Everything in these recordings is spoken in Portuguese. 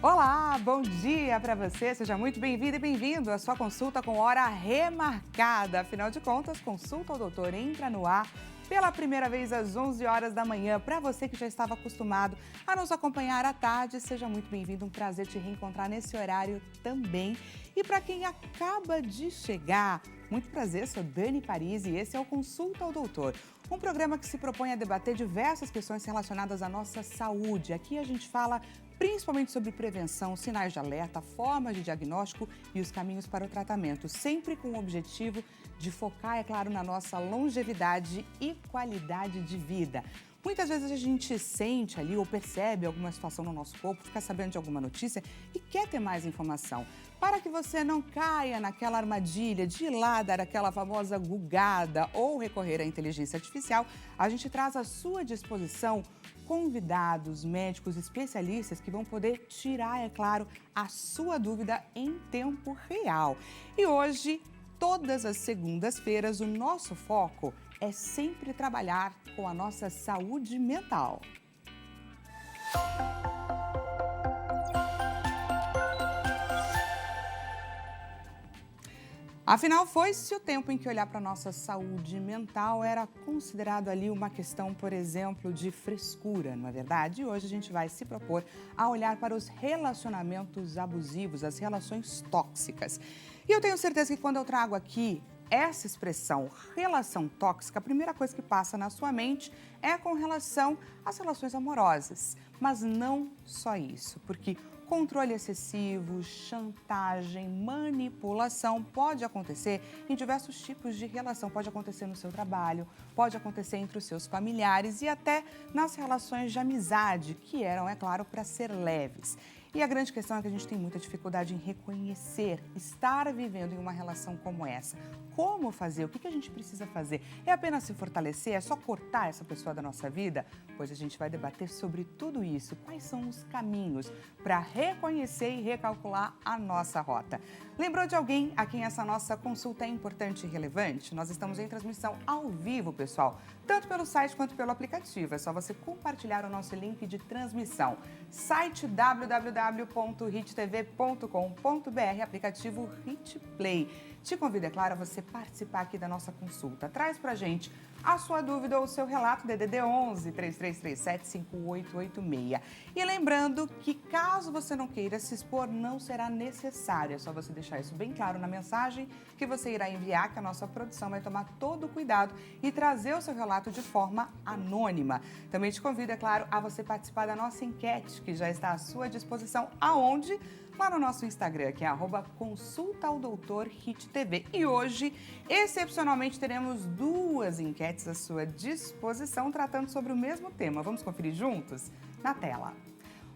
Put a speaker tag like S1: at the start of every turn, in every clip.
S1: Olá, bom dia para você. Seja muito bem-vindo e bem-vindo à sua consulta com hora remarcada. Afinal de contas, Consulta ao Doutor entra no ar pela primeira vez às 11 horas da manhã. Para você que já estava acostumado a nos acompanhar à tarde, seja muito bem-vindo. Um prazer te reencontrar nesse horário também. E para quem acaba de chegar, muito prazer, sou Dani Parisi e esse é o Consulta ao Doutor. Um programa que se propõe a debater diversas questões relacionadas à nossa saúde. Aqui a gente fala principalmente sobre prevenção, sinais de alerta, formas de diagnóstico e os caminhos para o tratamento, sempre com o objetivo de focar, é claro, na nossa longevidade e qualidade de vida. Muitas vezes a gente sente ali ou percebe alguma situação no nosso corpo, fica sabendo de alguma notícia e quer ter mais informação. Para que você não caia naquela armadilha de ir lá dar aquela famosa gugada ou recorrer à inteligência artificial, a gente traz à sua disposição convidados, médicos, especialistas que vão poder tirar, é claro, a sua dúvida em tempo real. E hoje, todas as segundas-feiras, o nosso foco é sempre trabalhar com a nossa saúde mental. Afinal, foi-se o tempo em que olhar para a nossa saúde mental era considerado ali uma questão, por exemplo, de frescura, não é verdade? E hoje a gente vai se propor a olhar para os relacionamentos abusivos, as relações tóxicas. E eu tenho certeza que quando eu trago aqui essa expressão, relação tóxica, a primeira coisa que passa na sua mente é com relação às relações amorosas. Mas não só isso, porque controle excessivo, chantagem, manipulação pode acontecer em diversos tipos de relação. Pode acontecer no seu trabalho, pode acontecer entre os seus familiares e até nas relações de amizade, que eram, é claro, para ser leves. E a grande questão é que a gente tem muita dificuldade em reconhecer, estar vivendo em uma relação como essa. Como fazer? O que a gente precisa fazer? É apenas se fortalecer? É só cortar essa pessoa da nossa vida? Pois a gente vai debater sobre tudo isso. Quais são os caminhos para reconhecer e recalcular a nossa rota? Lembrou de alguém a quem essa nossa consulta é importante e relevante? Nós estamos em transmissão ao vivo, pessoal, tanto pelo site quanto pelo aplicativo. É só você compartilhar o nosso link de transmissão. Site www.hittv.com.br, aplicativo Hit Play. Te convido, é claro, a você participar aqui da nossa consulta. Traz pra gente a sua dúvida ou o seu relato, DDD 11 3337 5886. E lembrando que caso você não queira se expor, não será necessário. É só você deixar isso bem claro na mensagem que você irá enviar, que a nossa produção vai tomar todo o cuidado e trazer o seu relato de forma anônima. Também te convido, é claro, a você participar da nossa enquete, que já está à sua disposição, aonde? Lá no nosso Instagram, que é @consultaodoutorhittv. E hoje, excepcionalmente, teremos duas enquetes à sua disposição, tratando sobre o mesmo tema. Vamos conferir juntos? Na tela.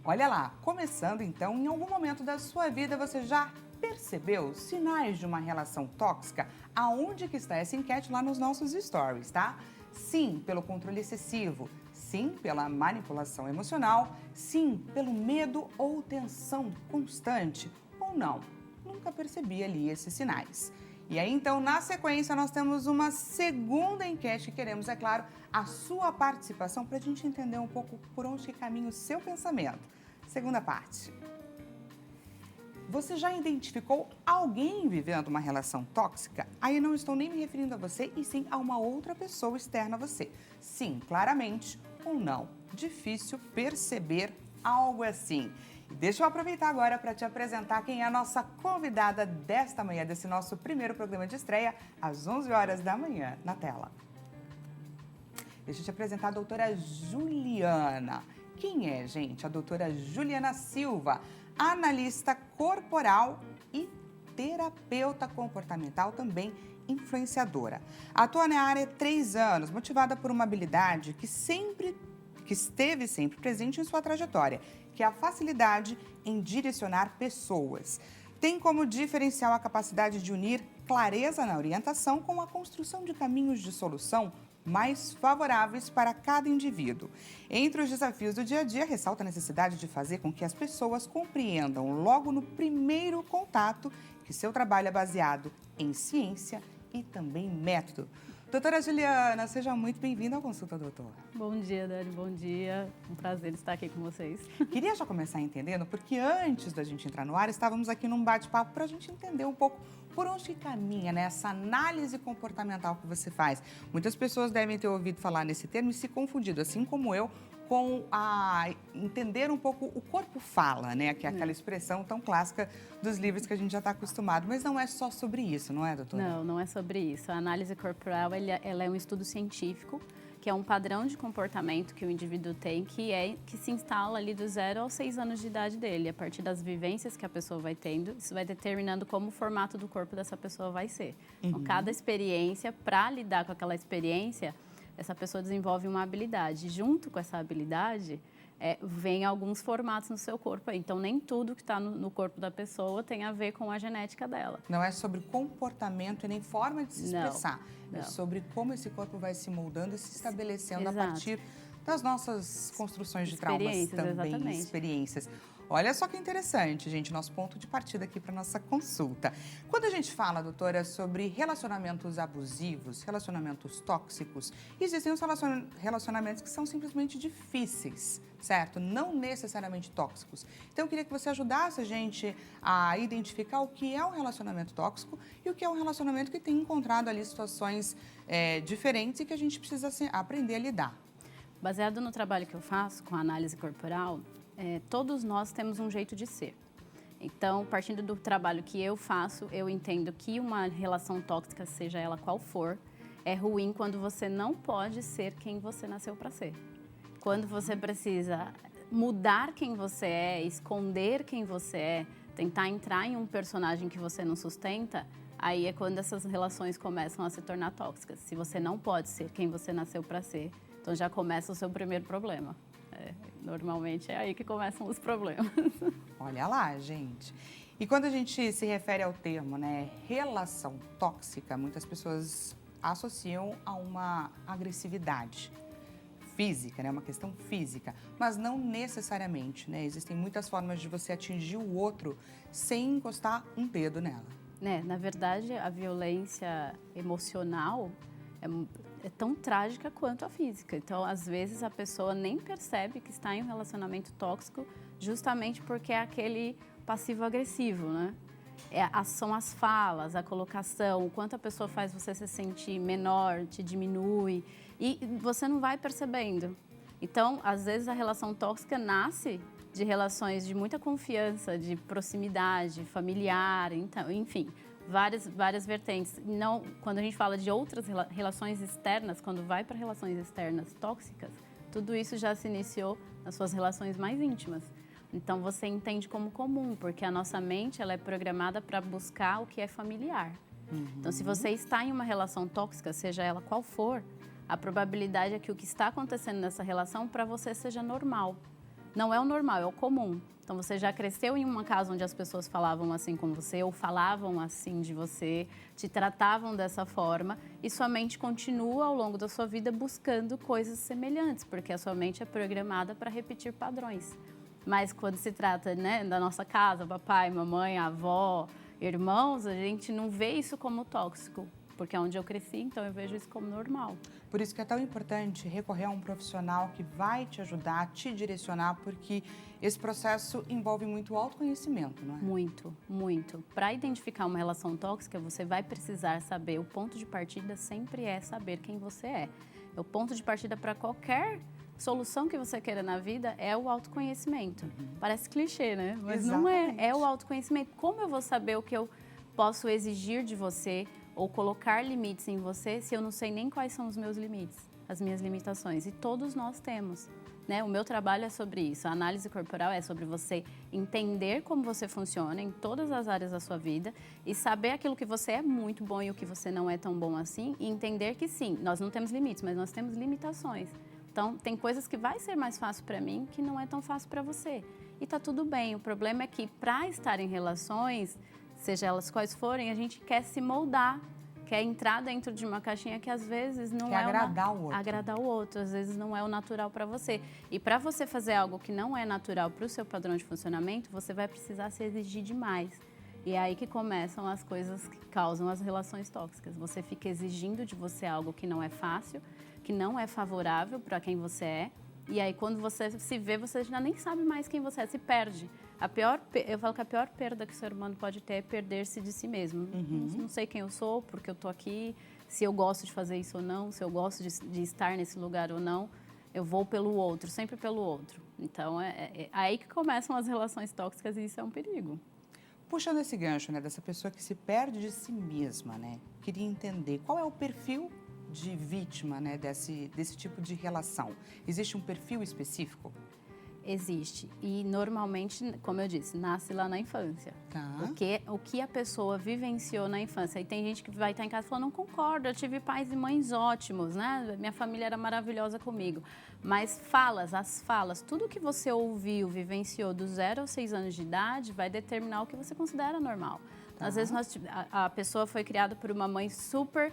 S1: Olha lá, começando então, em algum momento da sua vida você já percebeu sinais de uma relação tóxica? Aonde que está essa enquete? Lá nos nossos stories, tá? Sim, pelo controle excessivo. Sim, pela manipulação emocional. Sim, pelo medo ou tensão constante. Ou não, nunca percebi ali esses sinais. E aí, então, na sequência, nós temos uma segunda enquete que queremos, é claro, a sua participação para a gente entender um pouco por onde que caminha o seu pensamento. Segunda parte. Você já identificou alguém vivendo uma relação tóxica? Aí não estou nem me referindo a você, e sim a uma outra pessoa externa a você. Sim, claramente ou não. Difícil perceber algo assim. E deixa eu aproveitar agora para te apresentar quem é a nossa convidada desta manhã, desse nosso primeiro programa de estreia, às 11 horas da manhã, na tela. Deixa eu te apresentar a doutora Juliana. Quem é, gente? A doutora Juliana Silva, analista corporal e terapeuta comportamental, também influenciadora. Atua na área há 3 anos, motivada por uma habilidade que esteve sempre presente em sua trajetória, que é a facilidade em direcionar pessoas. Tem como diferencial a capacidade de unir clareza na orientação com a construção de caminhos de solução mais favoráveis para cada indivíduo. Entre os desafios do dia a dia, ressalta a necessidade de fazer com que as pessoas compreendam logo no primeiro contato que seu trabalho é baseado em ciência e também método. Doutora Juliana, seja muito bem-vinda ao Consulta Doutor.
S2: Bom dia, Dani, bom dia. Um prazer estar aqui com vocês.
S1: Queria já começar entendendo, porque antes da gente entrar no ar, estávamos aqui num bate-papo para a gente entender um pouco por onde que caminha, né, essa análise comportamental que você faz. Muitas pessoas devem ter ouvido falar nesse termo e se confundido, assim como eu, com a entender um pouco o corpo fala, né? Que é aquela expressão tão clássica dos livros que a gente já está acostumado. Mas não é só sobre isso, não é, doutora?
S2: Não, não é sobre isso. A análise corporal, ela é um estudo científico, que é um padrão de comportamento que o indivíduo tem, que se instala ali do 0 aos 6 anos de idade dele. A partir das vivências que a pessoa vai tendo, isso vai determinando como o formato do corpo dessa pessoa vai ser. Então, cada experiência, para lidar com aquela experiência, essa pessoa desenvolve uma habilidade. Junto com essa habilidade, vem alguns formatos no seu corpo. Então, nem tudo que está no corpo da pessoa tem a ver com a genética dela.
S1: Não é sobre comportamento e nem forma de se expressar.
S2: Não.
S1: É sobre como esse corpo vai se moldando e se estabelecendo
S2: Exato.
S1: a partir das nossas construções de traumas também,
S2: exatamente.
S1: experiências. Olha só que interessante, gente, nosso ponto de partida aqui para nossa consulta. Quando a gente fala, doutora, sobre relacionamentos abusivos, relacionamentos tóxicos, existem os relacionamentos que são simplesmente difíceis, certo? Não necessariamente tóxicos. Então, eu queria que você ajudasse a gente a identificar o que é um relacionamento tóxico e o que é um relacionamento que tem encontrado ali situações diferentes e que a gente precisa aprender a lidar.
S2: Baseado no trabalho que eu faço com a análise corporal, todos nós temos um jeito de ser. Então, partindo do trabalho que eu faço, eu entendo que uma relação tóxica, seja ela qual for, é ruim quando você não pode ser quem você nasceu para ser. Quando você precisa mudar quem você é, esconder quem você é, tentar entrar em um personagem que você não sustenta, aí é quando essas relações começam a se tornar tóxicas. Se você não pode ser quem você nasceu para ser, então já começa o seu primeiro problema. Normalmente é aí que começam os problemas.
S1: Olha lá, gente. E quando a gente se refere ao termo, né, relação tóxica, muitas pessoas associam a uma agressividade física, né, uma questão física, mas não necessariamente, né? Existem muitas formas de você atingir o outro sem encostar um dedo nela.
S2: Na verdade, a violência emocional é tão trágica quanto a física. Então, às vezes, a pessoa nem percebe que está em um relacionamento tóxico justamente porque é aquele passivo-agressivo, né? São as falas, a colocação, o quanto a pessoa faz você se sentir menor, te diminui, e você não vai percebendo. Então, às vezes, a relação tóxica nasce de relações de muita confiança, de proximidade, familiar, então, enfim, várias vertentes. Não, quando a gente fala de outras relações externas, quando vai para relações externas tóxicas, tudo isso já se iniciou nas suas relações mais íntimas. Então, você entende como comum, porque a nossa mente ela é programada para buscar o que é familiar. Então, se você está em uma relação tóxica, seja ela qual for, a probabilidade é que o que está acontecendo nessa relação para você seja normal. Não é o normal, é o comum. Então, você já cresceu em uma casa onde as pessoas falavam assim com você ou falavam assim de você, te tratavam dessa forma e sua mente continua ao longo da sua vida buscando coisas semelhantes, porque a sua mente é programada para repetir padrões. Mas quando se trata, né, da nossa casa, papai, mamãe, avó, irmãos, a gente não vê isso como tóxico, porque é onde eu cresci, então eu vejo isso como normal.
S1: Por isso que é tão importante recorrer a um profissional que vai te ajudar, te direcionar, porque esse processo envolve muito autoconhecimento, não é?
S2: Muito, muito. Para identificar uma relação tóxica, você vai precisar saber, o ponto de partida sempre é saber quem você é. O ponto de partida para qualquer solução que você queira na vida é o autoconhecimento. Parece clichê, né? Mas
S1: Exatamente.
S2: não é o autoconhecimento. Como eu vou saber o que eu posso exigir de você ou colocar limites em você se eu não sei nem quais são os meus limites, as minhas limitações? E todos nós temos, né? O meu trabalho é sobre isso. A análise corporal é sobre você entender como você funciona em todas as áreas da sua vida e saber aquilo que você é muito bom e o que você não é tão bom assim e entender que sim, nós não temos limites, mas nós temos limitações. Então, tem coisas que vai ser mais fácil para mim que não é tão fácil para você. E tá tudo bem. O problema é que para estar em relações, seja elas quais forem, a gente quer se moldar, quer entrar dentro de uma caixinha que às vezes não
S1: Quer agradar o outro.
S2: Agradar o outro, às vezes não é o natural para você. E para você fazer algo que não é natural para o seu padrão de funcionamento, você vai precisar se exigir demais. E é aí que começam as coisas que causam as relações tóxicas. Você fica exigindo de você algo que não é fácil, que não é favorável para quem você é. E aí, quando você se vê, você já nem sabe mais quem você é, se perde. Eu falo que a pior perda que o ser humano pode ter é perder-se de si mesmo. Não sei quem eu sou, porque eu estou aqui, se eu gosto de fazer isso ou não, se eu gosto de estar nesse lugar ou não. Eu vou pelo outro, sempre pelo outro. Então, é aí que começam as relações tóxicas e isso é um perigo.
S1: Puxando esse gancho, né, dessa pessoa que se perde de si mesma, né? Queria entender qual é o perfil de vítima, né, desse tipo de relação. Existe um perfil específico?
S2: Existe. E normalmente, como eu disse, nasce lá na infância.
S1: Tá.
S2: O que a pessoa vivenciou na infância. E tem gente que vai estar em casa e fala, não concordo, eu tive pais e mães ótimos, né? Minha família era maravilhosa comigo. Mas as falas, tudo que você ouviu, vivenciou do 0 aos 6 anos de idade vai determinar o que você considera normal. Tá. Às vezes a pessoa foi criada por uma mãe super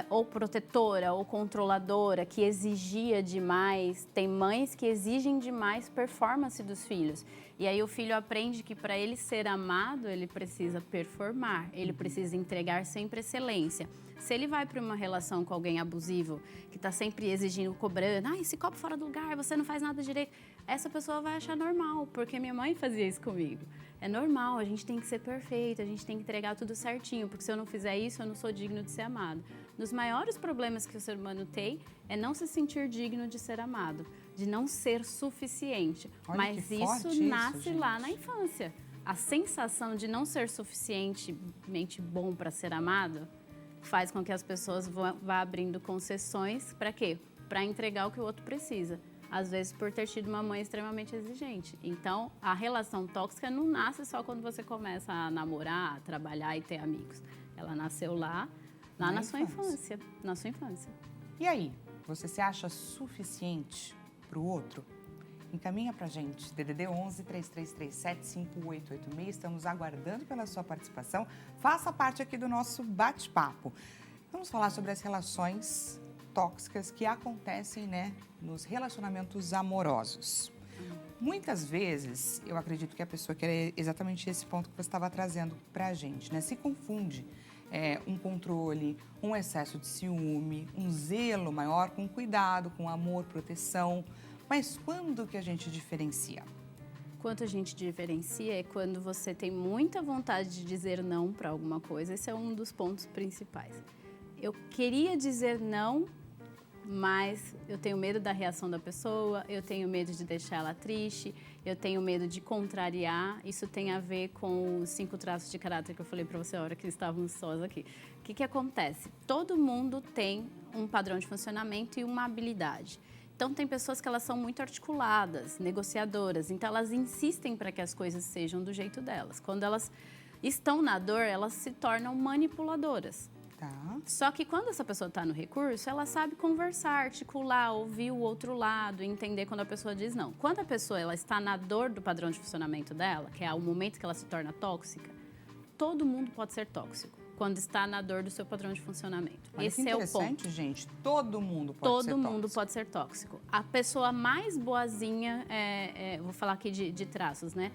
S2: ou protetora ou controladora, que exigia demais. Tem mães que exigem demais performance dos filhos. E aí o filho aprende que para ele ser amado, ele precisa performar, ele precisa entregar sempre excelência. Se ele vai para uma relação com alguém abusivo, que está sempre exigindo, cobrando, esse copo fora do lugar, você não faz nada direito, essa pessoa vai achar normal, porque minha mãe fazia isso comigo. É normal, a gente tem que ser perfeito, a gente tem que entregar tudo certinho, porque se eu não fizer isso, eu não sou digno de ser amado. Um dos maiores problemas que o ser humano tem é não se sentir digno de ser amado, de não ser suficiente.
S1: Olha,
S2: mas isso nasce lá na infância. A sensação de não ser suficientemente bom para ser amado faz com que as pessoas vá abrindo concessões para quê? Para entregar o que o outro precisa. Às vezes por ter tido uma mãe extremamente exigente. Então, a relação tóxica não nasce só quando você começa a namorar, a trabalhar e ter amigos. Ela nasceu lá na sua infância. Na sua infância.
S1: E aí, você se acha suficiente para o outro? Encaminha pra gente, DDD 11 3337 5886. Estamos aguardando pela sua participação. Faça parte aqui do nosso bate-papo. Vamos falar sobre as relações tóxicas que acontecem, né, nos relacionamentos amorosos. Muitas vezes, eu acredito que a pessoa quer exatamente esse ponto que você estava trazendo pra gente, né? Se confunde um controle, um excesso de ciúme, um zelo maior com cuidado, com amor, proteção. Mas quando que a gente diferencia?
S2: Quando a gente diferencia é quando você tem muita vontade de dizer não para alguma coisa. Esse é um dos pontos principais. Eu queria dizer não, mas eu tenho medo da reação da pessoa, eu tenho medo de deixar ela triste, eu tenho medo de contrariar. Isso tem a ver com os 5 traços de caráter que eu falei para você a hora que estávamos sós aqui. O que acontece? Todo mundo tem um padrão de funcionamento e uma habilidade. Então, tem pessoas que elas são muito articuladas, negociadoras, então elas insistem para que as coisas sejam do jeito delas. Quando elas estão na dor, elas se tornam manipuladoras.
S1: Tá.
S2: Só que quando essa pessoa está no recurso, ela sabe conversar, articular, ouvir o outro lado, entender quando a pessoa diz não. Quando a pessoa ela está na dor do padrão de funcionamento dela, que é o momento que ela se torna tóxica, todo mundo pode ser tóxico quando está na dor do seu padrão de funcionamento.
S1: Olha,
S2: esse é o ponto.
S1: Gente. Todo mundo pode ser tóxico.
S2: Todo mundo pode ser tóxico. A pessoa mais boazinha, vou falar aqui de traços, né?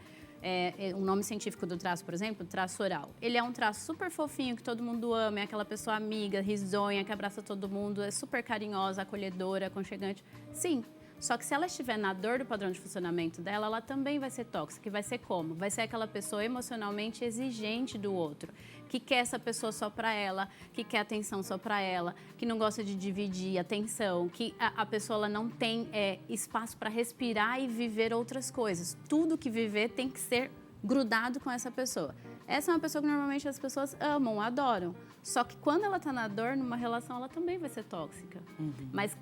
S2: O nome científico do traço, por exemplo, traço oral. Ele é um traço super fofinho, que todo mundo ama, é aquela pessoa amiga, risonha, que abraça todo mundo, é super carinhosa, acolhedora, aconchegante. Sim, só que se ela estiver na dor do padrão de funcionamento dela, ela também vai ser tóxica. E vai ser como? Vai ser aquela pessoa emocionalmente exigente do outro, que quer essa pessoa só para ela, que quer atenção só para ela, que não gosta de dividir atenção, que a pessoa ela não tem espaço para respirar e viver outras coisas. Tudo que viver tem que ser grudado com essa pessoa. Essa é uma pessoa que normalmente as pessoas amam, adoram. Só que quando ela está na dor, numa relação, ela também vai ser tóxica. Mas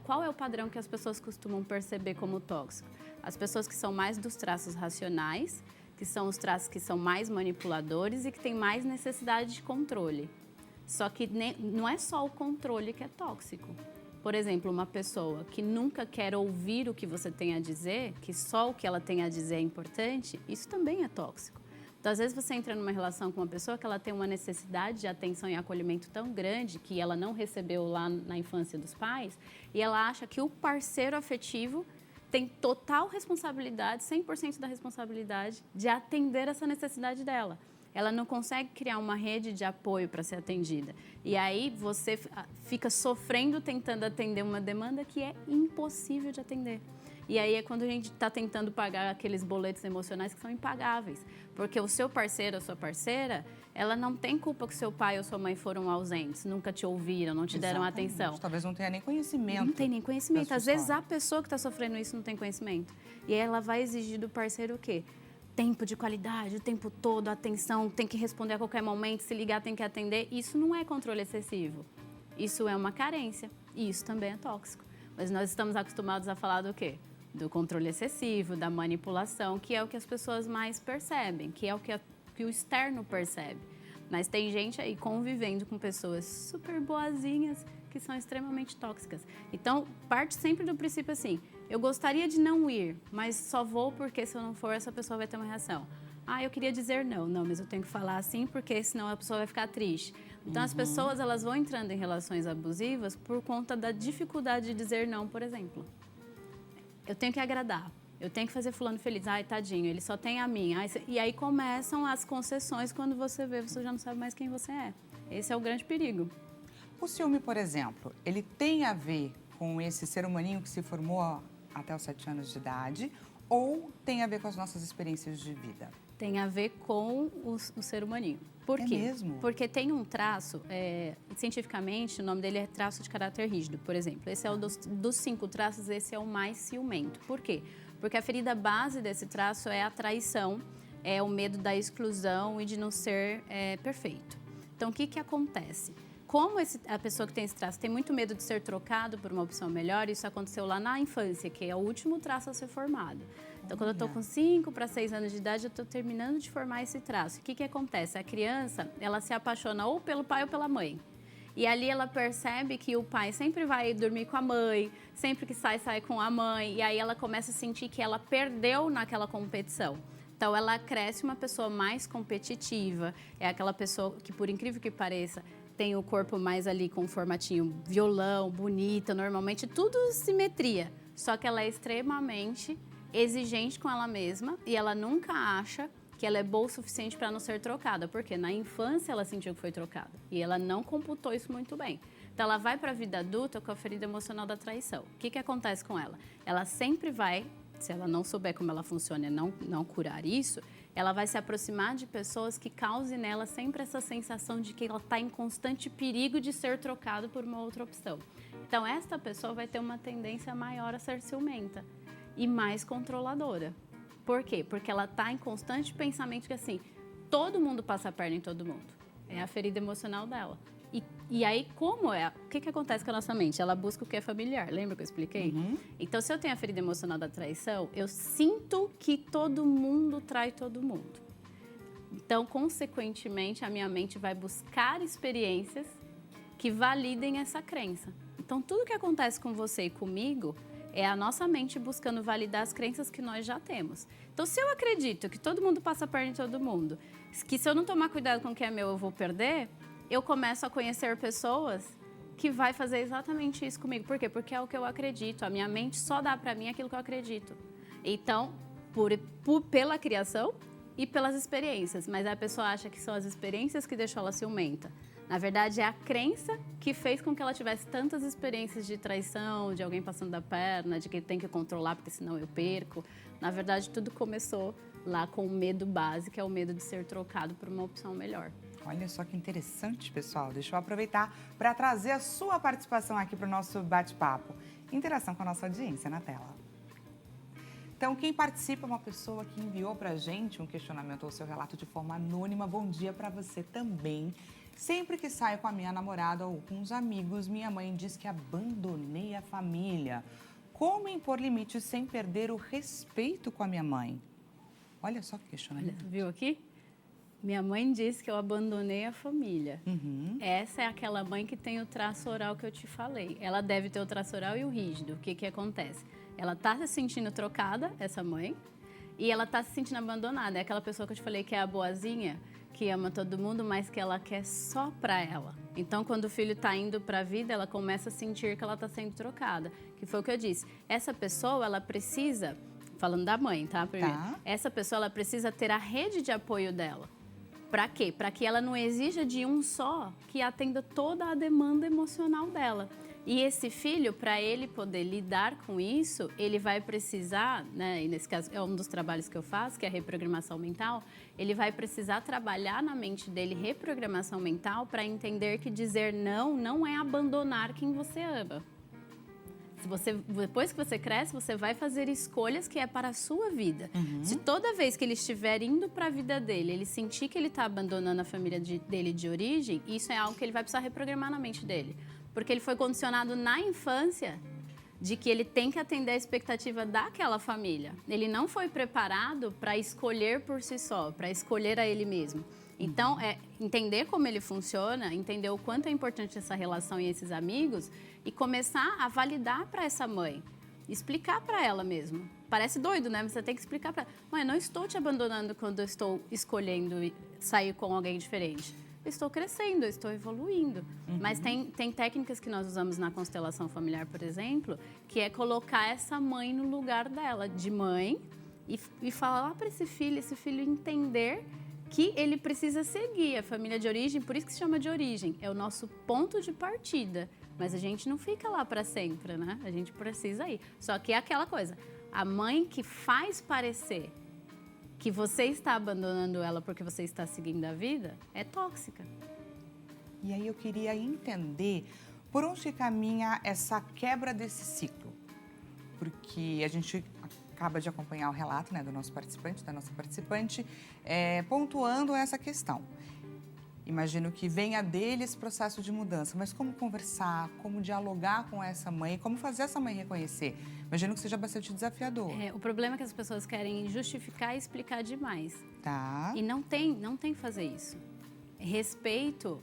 S2: qual é o padrão que as pessoas costumam perceber como tóxico? As pessoas que são mais dos traços racionais, que são os traços que são mais manipuladores e que têm mais necessidade de controle. Só que não é só o controle que é tóxico. Por exemplo, uma pessoa que nunca quer ouvir o que você tem a dizer, que só o que ela tem a dizer é importante, isso também é tóxico. Então, às vezes você entra numa relação com uma pessoa que ela tem uma necessidade de atenção e acolhimento tão grande que ela não recebeu lá na infância dos pais e ela acha que o parceiro afetivo tem total responsabilidade, 100% da responsabilidade de atender essa necessidade dela. ela não consegue criar uma rede de apoio para ser atendida. E aí você fica sofrendo tentando atender uma demanda que é impossível de atender. E aí é quando a gente está tentando pagar aqueles boletos emocionais que são impagáveis. Porque o seu parceiro, a sua parceira, ela não tem culpa que seu pai ou sua mãe foram ausentes, nunca te ouviram, não te deram atenção.
S1: Talvez não tenha nem conhecimento.
S2: Não tem nem conhecimento. Às vezes a pessoa que está sofrendo isso não tem conhecimento. E aí ela vai exigir do parceiro o quê? Tempo de qualidade, o tempo todo, atenção, tem que responder a qualquer momento, se ligar tem que atender. Isso não é controle excessivo. Isso é uma carência. E isso também é tóxico. Mas nós estamos acostumados a falar do quê? Do controle excessivo, da manipulação, que é o que as pessoas mais percebem, que é o que o externo percebe. Mas tem gente aí convivendo com pessoas super boazinhas que são extremamente tóxicas. Então, parte sempre do princípio assim, eu gostaria de não ir, mas só vou porque se eu não for, essa pessoa vai ter uma reação. Ah, eu queria dizer não, mas eu tenho que falar assim porque senão a pessoa vai ficar triste. Então, as pessoas elas vão entrando em relações abusivas por conta da dificuldade de dizer não, por exemplo. Eu tenho que agradar, eu tenho que fazer fulano feliz. Ai, tadinho, ele só tem a mim. E aí começam as concessões, quando você vê, você já não sabe mais quem você é. Esse é o grande perigo.
S1: O ciúme, por exemplo, ele tem a ver com esse ser humaninho que se formou até os 7 anos de idade ou tem a ver com as nossas experiências de vida?
S2: Tem a ver com o ser humaninho. Por quê?
S1: É mesmo?
S2: Porque tem um traço, cientificamente, o nome dele é traço de caráter rígido, por exemplo. Esse é dos 5 traços, esse é o mais ciumento. Por quê? Porque a ferida base desse traço é a traição, é o medo da exclusão e de não ser perfeito. Então, o que acontece? Como a pessoa que tem esse traço tem muito medo de ser trocado por uma opção melhor, isso aconteceu lá na infância, que é o último traço a ser formado. Então, quando eu estou com 5 para 6 anos de idade, eu estou terminando de formar esse traço. O que acontece? A criança, ela se apaixona ou pelo pai ou pela mãe. E ali ela percebe que o pai sempre vai dormir com a mãe, sempre que sai com a mãe. E aí ela começa a sentir que ela perdeu naquela competição. Então, ela cresce uma pessoa mais competitiva. É aquela pessoa que, por incrível que pareça, tem o corpo mais ali com um formatinho violão, bonita, normalmente tudo simetria. Só que ela é extremamente exigente com ela mesma e ela nunca acha que ela é boa o suficiente para não ser trocada. Porque na infância ela sentiu que foi trocada e ela não computou isso muito bem. Então, ela vai para a vida adulta com a ferida emocional da traição. O que acontece com ela? Ela sempre vai, se ela não souber como ela funciona e não curar isso, ela vai se aproximar de pessoas que causem nela sempre essa sensação de que ela está em constante perigo de ser trocada por uma outra opção. Então, esta pessoa vai ter uma tendência maior a ser ciumenta e mais controladora. Por quê? Porque ela está em constante pensamento que, assim, todo mundo passa a perna em todo mundo. É a ferida emocional dela. E aí, como é? O que acontece com a nossa mente? Ela busca o que é familiar. Lembra que eu expliquei? Então, se eu tenho a ferida emocional da traição, eu sinto que todo mundo trai todo mundo. Então, consequentemente, a minha mente vai buscar experiências que validem essa crença. Então, tudo que acontece com você e comigo é a nossa mente buscando validar as crenças que nós já temos. Então, se eu acredito que todo mundo passa a perna em todo mundo, que se eu não tomar cuidado com o que é meu, eu vou perder, eu começo a conhecer pessoas que vai fazer exatamente isso comigo. Por quê? Porque é o que eu acredito. A minha mente só dá para mim aquilo que eu acredito. Então, pela criação e pelas experiências. Mas a pessoa acha que são as experiências que deixou ela ciumenta. Na verdade, é a crença que fez com que ela tivesse tantas experiências de traição, de alguém passando da perna, de que tem que controlar porque senão eu perco. Na verdade, tudo começou lá com o medo básico, que é o medo de ser trocado por uma opção melhor.
S1: Olha só que interessante, pessoal. Deixa eu aproveitar para trazer a sua participação aqui para o nosso bate-papo. Interação com a nossa audiência na tela. Então, quem participa é uma pessoa que enviou para a gente um questionamento ou seu relato de forma anônima. Bom dia para você também. Sempre que saio com a minha namorada ou com os amigos, minha mãe diz que abandonei a família. Como impor limites sem perder o respeito com a minha mãe? Olha só que questionamento.
S2: Viu aqui? Minha mãe disse que eu abandonei a família. Essa é aquela mãe que tem o traço oral que eu te falei. Ela deve ter o traço oral e o rígido. O que acontece? Ela está se sentindo trocada, essa mãe, e ela está se sentindo abandonada. É aquela pessoa que eu te falei que é a boazinha, que ama todo mundo, mas que ela quer só para ela. Então, quando o filho está indo para a vida, ela começa a sentir que ela está sendo trocada. Que foi o que eu disse. Essa pessoa, ela precisa, falando da mãe, tá? Primeiro, essa pessoa, ela precisa ter a rede de apoio dela. Para quê? Para que ela não exija de um só que atenda toda a demanda emocional dela. E esse filho, para ele poder lidar com isso, ele vai precisar, né, e nesse caso é um dos trabalhos que eu faço, que é a reprogramação mental, ele vai precisar trabalhar na mente dele reprogramação mental para entender que dizer não é abandonar quem você ama. Depois que você cresce, você vai fazer escolhas que é para a sua vida. Se toda vez que ele estiver indo para a vida dele, ele sentir que ele está abandonando a família dele de origem, isso é algo que ele vai precisar reprogramar na mente dele. Porque ele foi condicionado na infância de que ele tem que atender a expectativa daquela família. Ele não foi preparado para escolher por si só, para escolher a ele mesmo. Então, entender como ele funciona, entender o quanto é importante essa relação e esses amigos e começar a validar para essa mãe, explicar para ela mesmo. Parece doido, né? Você tem que explicar para ela. Mãe, não estou te abandonando quando eu estou escolhendo sair com alguém diferente. Eu estou crescendo, eu estou evoluindo. Mas tem técnicas que nós usamos na constelação familiar, por exemplo, que é colocar essa mãe no lugar dela, de mãe, e falar para esse filho entender que ele precisa seguir a família de origem, por isso que se chama de origem, é o nosso ponto de partida. Mas a gente não fica lá para sempre, né? A gente precisa ir. Só que é aquela coisa, a mãe que faz parecer que você está abandonando ela porque você está seguindo a vida, é tóxica.
S1: E aí eu queria entender por onde caminha essa quebra desse ciclo. Porque a gente acaba de acompanhar o relato, né, do nosso participante, da nossa participante, pontuando essa questão. Imagino que venha dele esse processo de mudança, mas como conversar, como dialogar com essa mãe, como fazer essa mãe reconhecer? Imagino que seja bastante desafiador.
S2: O problema é que as pessoas querem justificar e explicar demais.
S1: Tá.
S2: E não tem que fazer isso. Respeito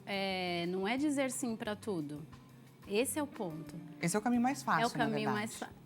S2: não é dizer sim para tudo. Esse é o ponto.
S1: Esse é o caminho mais fácil,
S2: É o caminho mais fácil.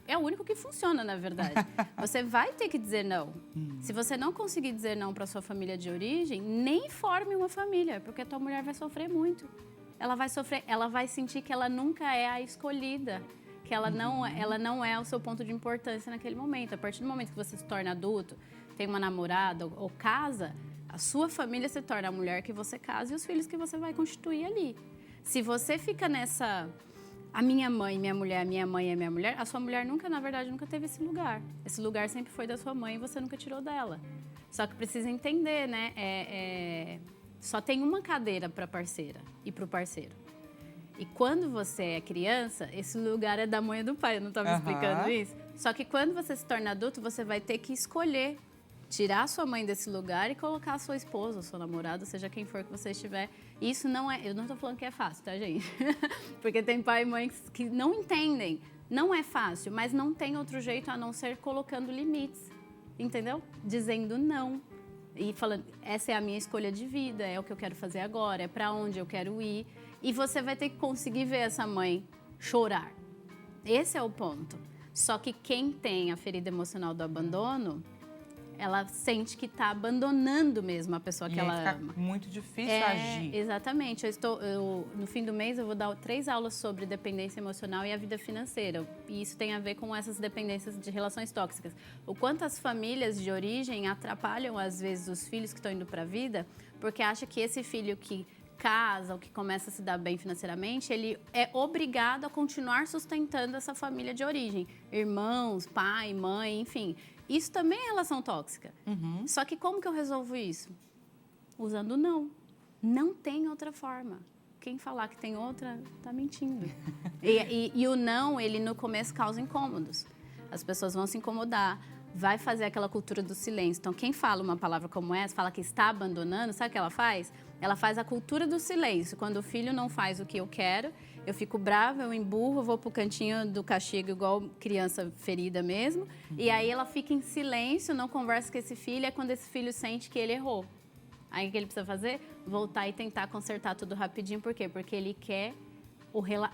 S2: É o único que funciona, na verdade. Você vai ter que dizer não. Se você não conseguir dizer não para sua família de origem, nem forme uma família, porque a tua mulher vai sofrer muito. Ela vai sofrer, ela vai sentir que ela nunca é a escolhida, que ela não é o seu ponto de importância naquele momento. A partir do momento que você se torna adulto, tem uma namorada ou casa, a sua família se torna a mulher que você casa e os filhos que você vai constituir ali. Se você fica nessa... A minha mãe, minha mulher, minha mãe é minha mulher. A sua mulher na verdade, nunca teve esse lugar. Esse lugar sempre foi da sua mãe e você nunca tirou dela. Só que precisa entender, né? Só tem uma cadeira para a parceira e para o parceiro. E quando você é criança, esse lugar é da mãe e do pai. Eu não estava explicando isso? Só que quando você se torna adulto, você vai ter que escolher tirar a sua mãe desse lugar e colocar a sua esposa, a sua namorada, seja quem for que você estiver. Isso não é... Eu não estou falando que é fácil, tá, gente? Porque tem pai e mãe que não entendem. Não é fácil, mas não tem outro jeito a não ser colocando limites, entendeu? Dizendo não. E falando, essa é a minha escolha de vida, é o que eu quero fazer agora, é para onde eu quero ir. E você vai ter que conseguir ver essa mãe chorar. Esse é o ponto. Só que quem tem a ferida emocional do abandono... ela sente que está abandonando mesmo a pessoa que ela ama.
S1: Muito difícil agir.
S2: Exatamente. No fim do mês, eu vou dar 3 aulas sobre dependência emocional e a vida financeira. E isso tem a ver com essas dependências de relações tóxicas. O quanto as famílias de origem atrapalham, às vezes, os filhos que estão indo para a vida, porque acha que esse filho que casa ou que começa a se dar bem financeiramente, ele é obrigado a continuar sustentando essa família de origem. Irmãos, pai, mãe, enfim... Isso também é relação tóxica. Só que como que eu resolvo isso? Usando não. Não tem outra forma. Quem falar que tem outra, tá mentindo. E o não, ele no começo causa incômodos. As pessoas vão se incomodar, vai fazer aquela cultura do silêncio. Então, quem fala uma palavra como essa, fala que está abandonando, sabe o que ela faz? Ela faz a cultura do silêncio. Quando o filho não faz o que eu quero, eu fico brava, eu emburro, vou pro cantinho do castigo igual criança ferida mesmo. E aí ela fica em silêncio, não conversa com esse filho, é quando esse filho sente que ele errou. Aí o que ele precisa fazer? Voltar e tentar consertar tudo rapidinho. Por quê? Porque ele quer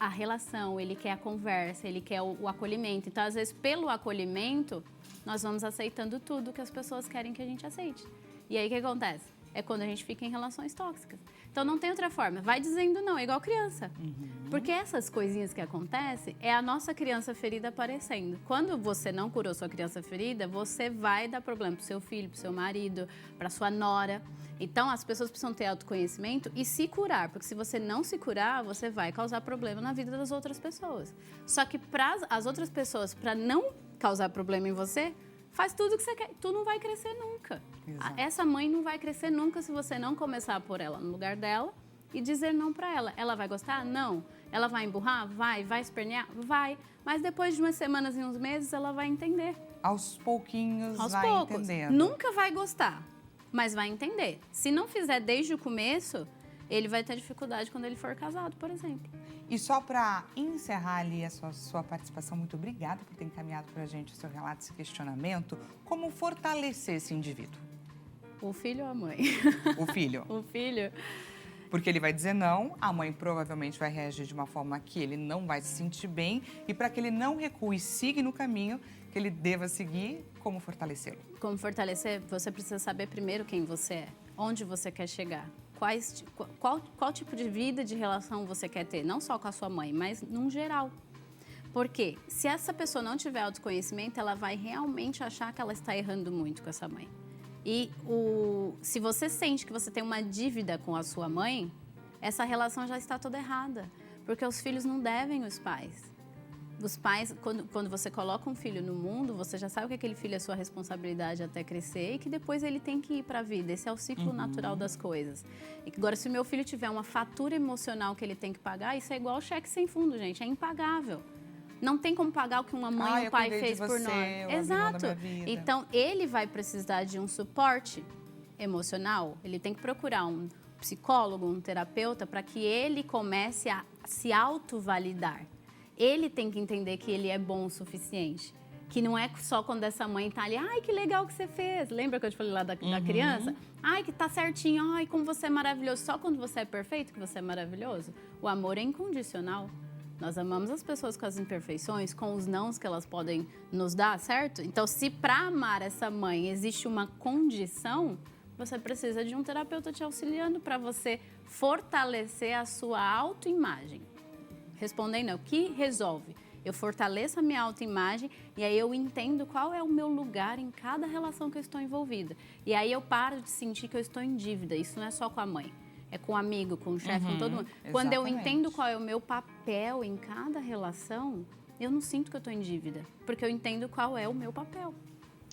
S2: a relação, ele quer a conversa, ele quer o acolhimento. Então, às vezes, pelo acolhimento, nós vamos aceitando tudo que as pessoas querem que a gente aceite. E aí o que acontece? é quando a gente fica em relações tóxicas. Então, não tem outra forma. Vai dizendo não, é igual criança. Porque essas coisinhas que acontecem é a nossa criança ferida aparecendo. Quando você não curou sua criança ferida, você vai dar problema pro seu filho, pro seu marido, pra sua nora. Então, as pessoas precisam ter autoconhecimento e se curar. Porque se você não se curar, você vai causar problema na vida das outras pessoas. Só que para as outras pessoas, para não causar problema em você, faz tudo o que você quer. Tu não vai crescer nunca.
S1: Exato.
S2: Essa mãe não vai crescer nunca se você não começar a pôr ela no lugar dela e dizer não pra ela. Ela vai gostar? Não. Ela vai emburrar? Vai. Vai espernear? Vai. Mas depois de umas semanas e uns meses, ela vai entender.
S1: Aos pouquinhos
S2: Aos
S1: vai
S2: poucos.
S1: entendendo.
S2: Nunca vai gostar, mas vai entender. Se não fizer desde o começo, ele vai ter dificuldade quando ele for casado, por exemplo.
S1: E só para encerrar ali a sua participação, muito obrigada por ter encaminhado para a gente o seu relato, esse questionamento. Como fortalecer esse indivíduo?
S2: O filho ou a mãe?
S1: O filho.
S2: O filho.
S1: Porque ele vai dizer não, a mãe provavelmente vai reagir de uma forma que ele não vai se sentir bem. E para que ele não recue e siga no caminho que ele deva seguir, como fortalecê-lo?
S2: Como fortalecer? Você precisa saber primeiro quem você é, onde você quer chegar. Qual tipo de vida, de relação você quer ter, não só com a sua mãe, mas num geral. Porque se essa pessoa não tiver autoconhecimento, ela vai realmente achar que ela está errando muito com essa mãe. E se você sente que você tem uma dívida com a sua mãe, essa relação já está toda errada. Porque os filhos não devem os pais. Os pais, quando você coloca um filho no mundo, você já sabe que aquele filho é sua responsabilidade até crescer e que depois ele tem que ir para a vida. Esse é o ciclo natural das coisas. E agora, se o meu filho tiver uma fatura emocional que ele tem que pagar, isso é igual cheque sem fundo, gente. É impagável. Não tem como pagar o que uma mãe ou um pai fez por nós. Exato. Então, ele vai precisar de um suporte emocional. Ele tem que procurar um psicólogo, um terapeuta, para que ele comece a se autovalidar. Ele tem que entender que ele é bom o suficiente. Que não é só quando essa mãe tá ali, ai, que legal que você fez. Lembra que eu te falei lá da criança? Ai, que tá certinho, ai, como você é maravilhoso. Só quando você é perfeito que você é maravilhoso. O amor é incondicional. Nós amamos as pessoas com as imperfeições, com os nãos que elas podem nos dar, certo? Então, se para amar essa mãe existe uma condição, você precisa de um terapeuta te auxiliando para você fortalecer a sua autoimagem. Respondendo, o que resolve? Eu fortaleço a minha autoimagem e aí eu entendo qual é o meu lugar em cada relação que eu estou envolvida. E aí eu paro de sentir que eu estou em dívida. Isso não é só com a mãe, é com o amigo, com o chefe, com todo mundo. Quando eu entendo qual é o meu papel em cada relação, eu não sinto que eu estou em dívida, porque eu entendo qual é o meu papel.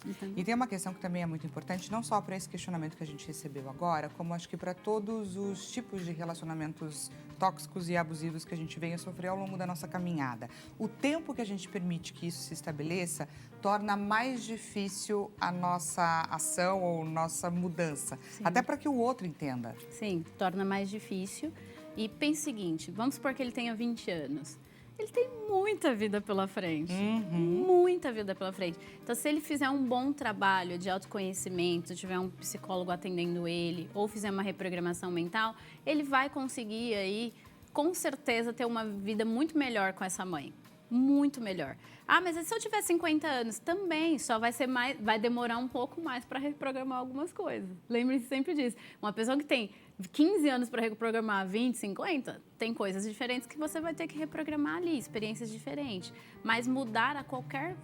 S2: Entendeu?
S1: E tem uma questão que também é muito importante, não só para esse questionamento que a gente recebeu agora, como acho que para todos os tipos de relacionamentos tóxicos e abusivos que a gente venha sofrer ao longo da nossa caminhada. O tempo que a gente permite que isso se estabeleça torna mais difícil a nossa ação ou nossa mudança. Sim. Até para que o outro entenda.
S2: Sim, torna mais difícil. E pense o seguinte, vamos supor que ele tenha 20 anos. Ele tem muita vida pela frente, muita vida pela frente. Então, se ele fizer um bom trabalho de autoconhecimento, tiver um psicólogo atendendo ele, ou fizer uma reprogramação mental, ele vai conseguir aí, com certeza, ter uma vida muito melhor com essa mãe. Muito melhor. Ah, mas se eu tiver 50 anos, também só vai ser mais, vai demorar um pouco mais para reprogramar algumas coisas. Lembre-se sempre disso. Uma pessoa que tem 15 anos para reprogramar 20, 50, tem coisas diferentes que você vai ter que reprogramar ali, experiências diferentes. Mas mudar a qualquer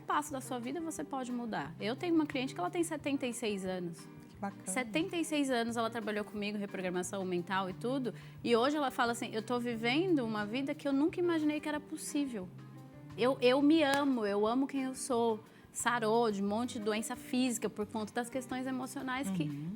S2: passo da sua vida, você pode mudar. Eu tenho uma cliente que ela tem 76 anos.
S1: Que bacana.
S2: 76 anos ela trabalhou comigo, reprogramação mental e tudo. E hoje ela fala assim, eu estou vivendo uma vida que eu nunca imaginei que era possível. Eu me amo, eu amo quem eu sou. Sarou de um monte de doença física por conta das questões emocionais.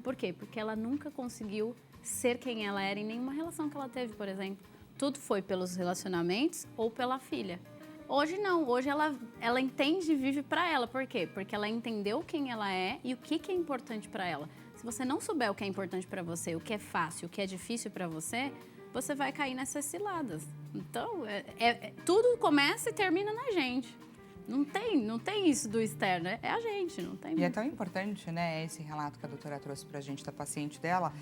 S2: Por quê? Porque ela nunca conseguiu ser quem ela era em nenhuma relação que ela teve, por exemplo. Tudo foi pelos relacionamentos ou pela filha. Hoje não, hoje ela entende e vive para ela. Por quê? Porque ela entendeu quem ela é e o que é importante para ela. Se você não souber o que é importante para você, o que é fácil, o que é difícil para você, você vai cair nessas ciladas. Então, tudo começa e termina na gente. Não tem isso do externo, é a gente, não tem.
S1: E é tão importante, né, esse relato que a doutora trouxe pra gente da paciente dela.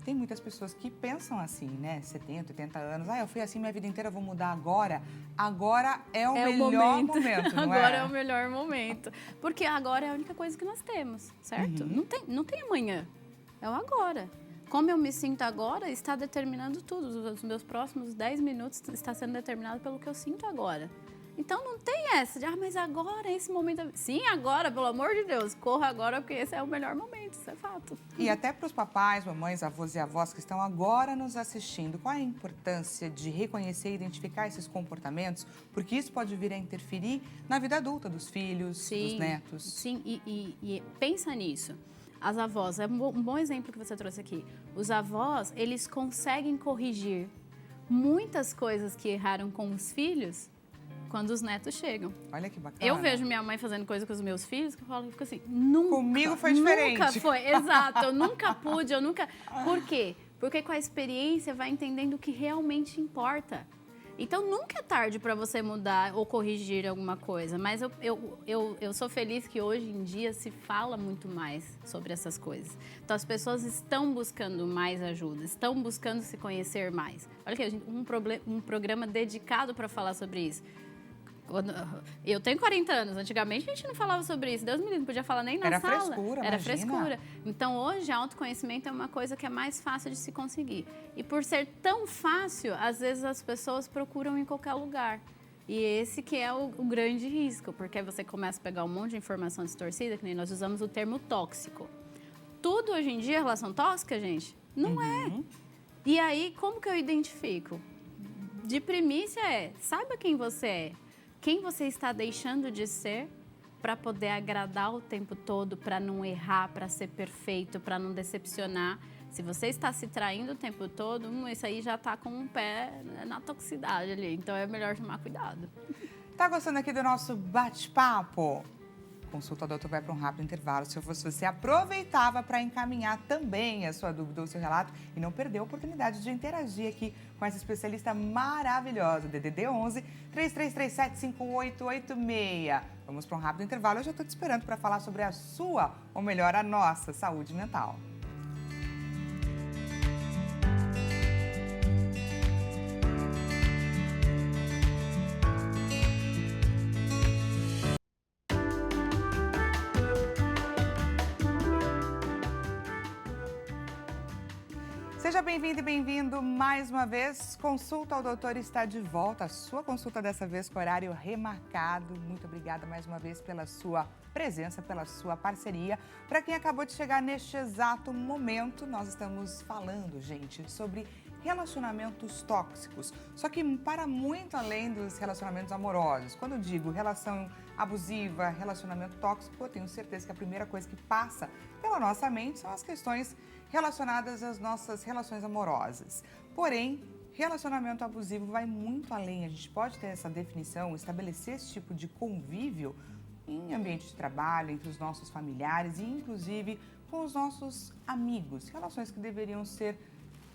S1: Tem muitas pessoas que pensam assim, né, 70, 80 anos. Eu fui assim minha vida inteira, vou mudar agora. Agora é o melhor momento, não
S2: agora é o melhor momento. Porque agora é a única coisa que nós temos, certo? Não tem amanhã. é o agora. Como eu me sinto agora está determinando tudo. Os meus próximos 10 minutos está sendo determinado pelo que eu sinto agora. Então não tem essa de, mas agora, esse momento... Sim, agora, pelo amor de Deus, corra agora, porque esse é o melhor momento, isso é fato.
S1: E até para os papais, mamães, avós e avós que estão agora nos assistindo, qual é a importância de reconhecer e identificar esses comportamentos? Porque isso pode vir a interferir na vida adulta dos filhos, dos netos.
S2: Sim, e pensa nisso. As avós, é um bom exemplo que você trouxe aqui. Os avós, eles conseguem corrigir muitas coisas que erraram com os filhos quando os netos chegam.
S1: Olha que bacana.
S2: Eu vejo minha mãe fazendo coisa com os meus filhos que eu fico assim, nunca.
S1: Comigo foi diferente.
S2: Nunca foi, exato. Eu nunca pude, eu nunca... Por quê? Porque com a experiência vai entendendo o que realmente importa. Então, nunca é tarde para você mudar ou corrigir alguma coisa. Mas eu sou feliz que hoje em dia se fala muito mais sobre essas coisas. Então, as pessoas estão buscando mais ajuda, estão buscando se conhecer mais. Olha aqui, um programa dedicado para falar sobre isso. Eu tenho 40 anos, antigamente a gente não falava sobre isso, Deus me livre, não podia falar nem na sala. Era frescura. Então hoje autoconhecimento é uma coisa que é mais fácil de se conseguir. E por ser tão fácil, às vezes as pessoas procuram em qualquer lugar. E esse que é o grande risco, porque você começa a pegar um monte de informação distorcida, que nem nós usamos o termo tóxico. Tudo hoje em dia é relação tóxica, gente? Não é. E aí, como que eu identifico? De primícia saiba quem você é. Quem você está deixando de ser para poder agradar o tempo todo, para não errar, para ser perfeito, para não decepcionar. Se você está se traindo o tempo todo, isso aí já está com um pé na toxicidade ali. Então é melhor tomar cuidado.
S1: Tá gostando aqui do nosso bate-papo? Consulta do doutor vai para um rápido intervalo. Se eu fosse você, aproveitava para encaminhar também a sua dúvida ou seu relato e não perder a oportunidade de interagir aqui com essa especialista maravilhosa, DDD 11 3337 5886. Vamos para um rápido intervalo. Eu já estou te esperando para falar sobre a sua, ou melhor, a nossa saúde mental. Seja bem-vindo e bem-vindo mais uma vez. Consulta ao doutor está de volta. A sua consulta dessa vez com horário remarcado. Muito obrigada mais uma vez pela sua presença, pela sua parceria. Para quem acabou de chegar neste exato momento, nós estamos falando, gente, sobre relacionamentos tóxicos. Só que para muito além dos relacionamentos amorosos. Quando eu digo relação abusiva, relacionamento tóxico, eu tenho certeza que a primeira coisa que passa pela nossa mente são as questões relacionadas às nossas relações amorosas. Porém, relacionamento abusivo vai muito além. A gente pode ter essa definição, estabelecer esse tipo de convívio em ambiente de trabalho, entre os nossos familiares e, inclusive, com os nossos amigos. Relações que deveriam ser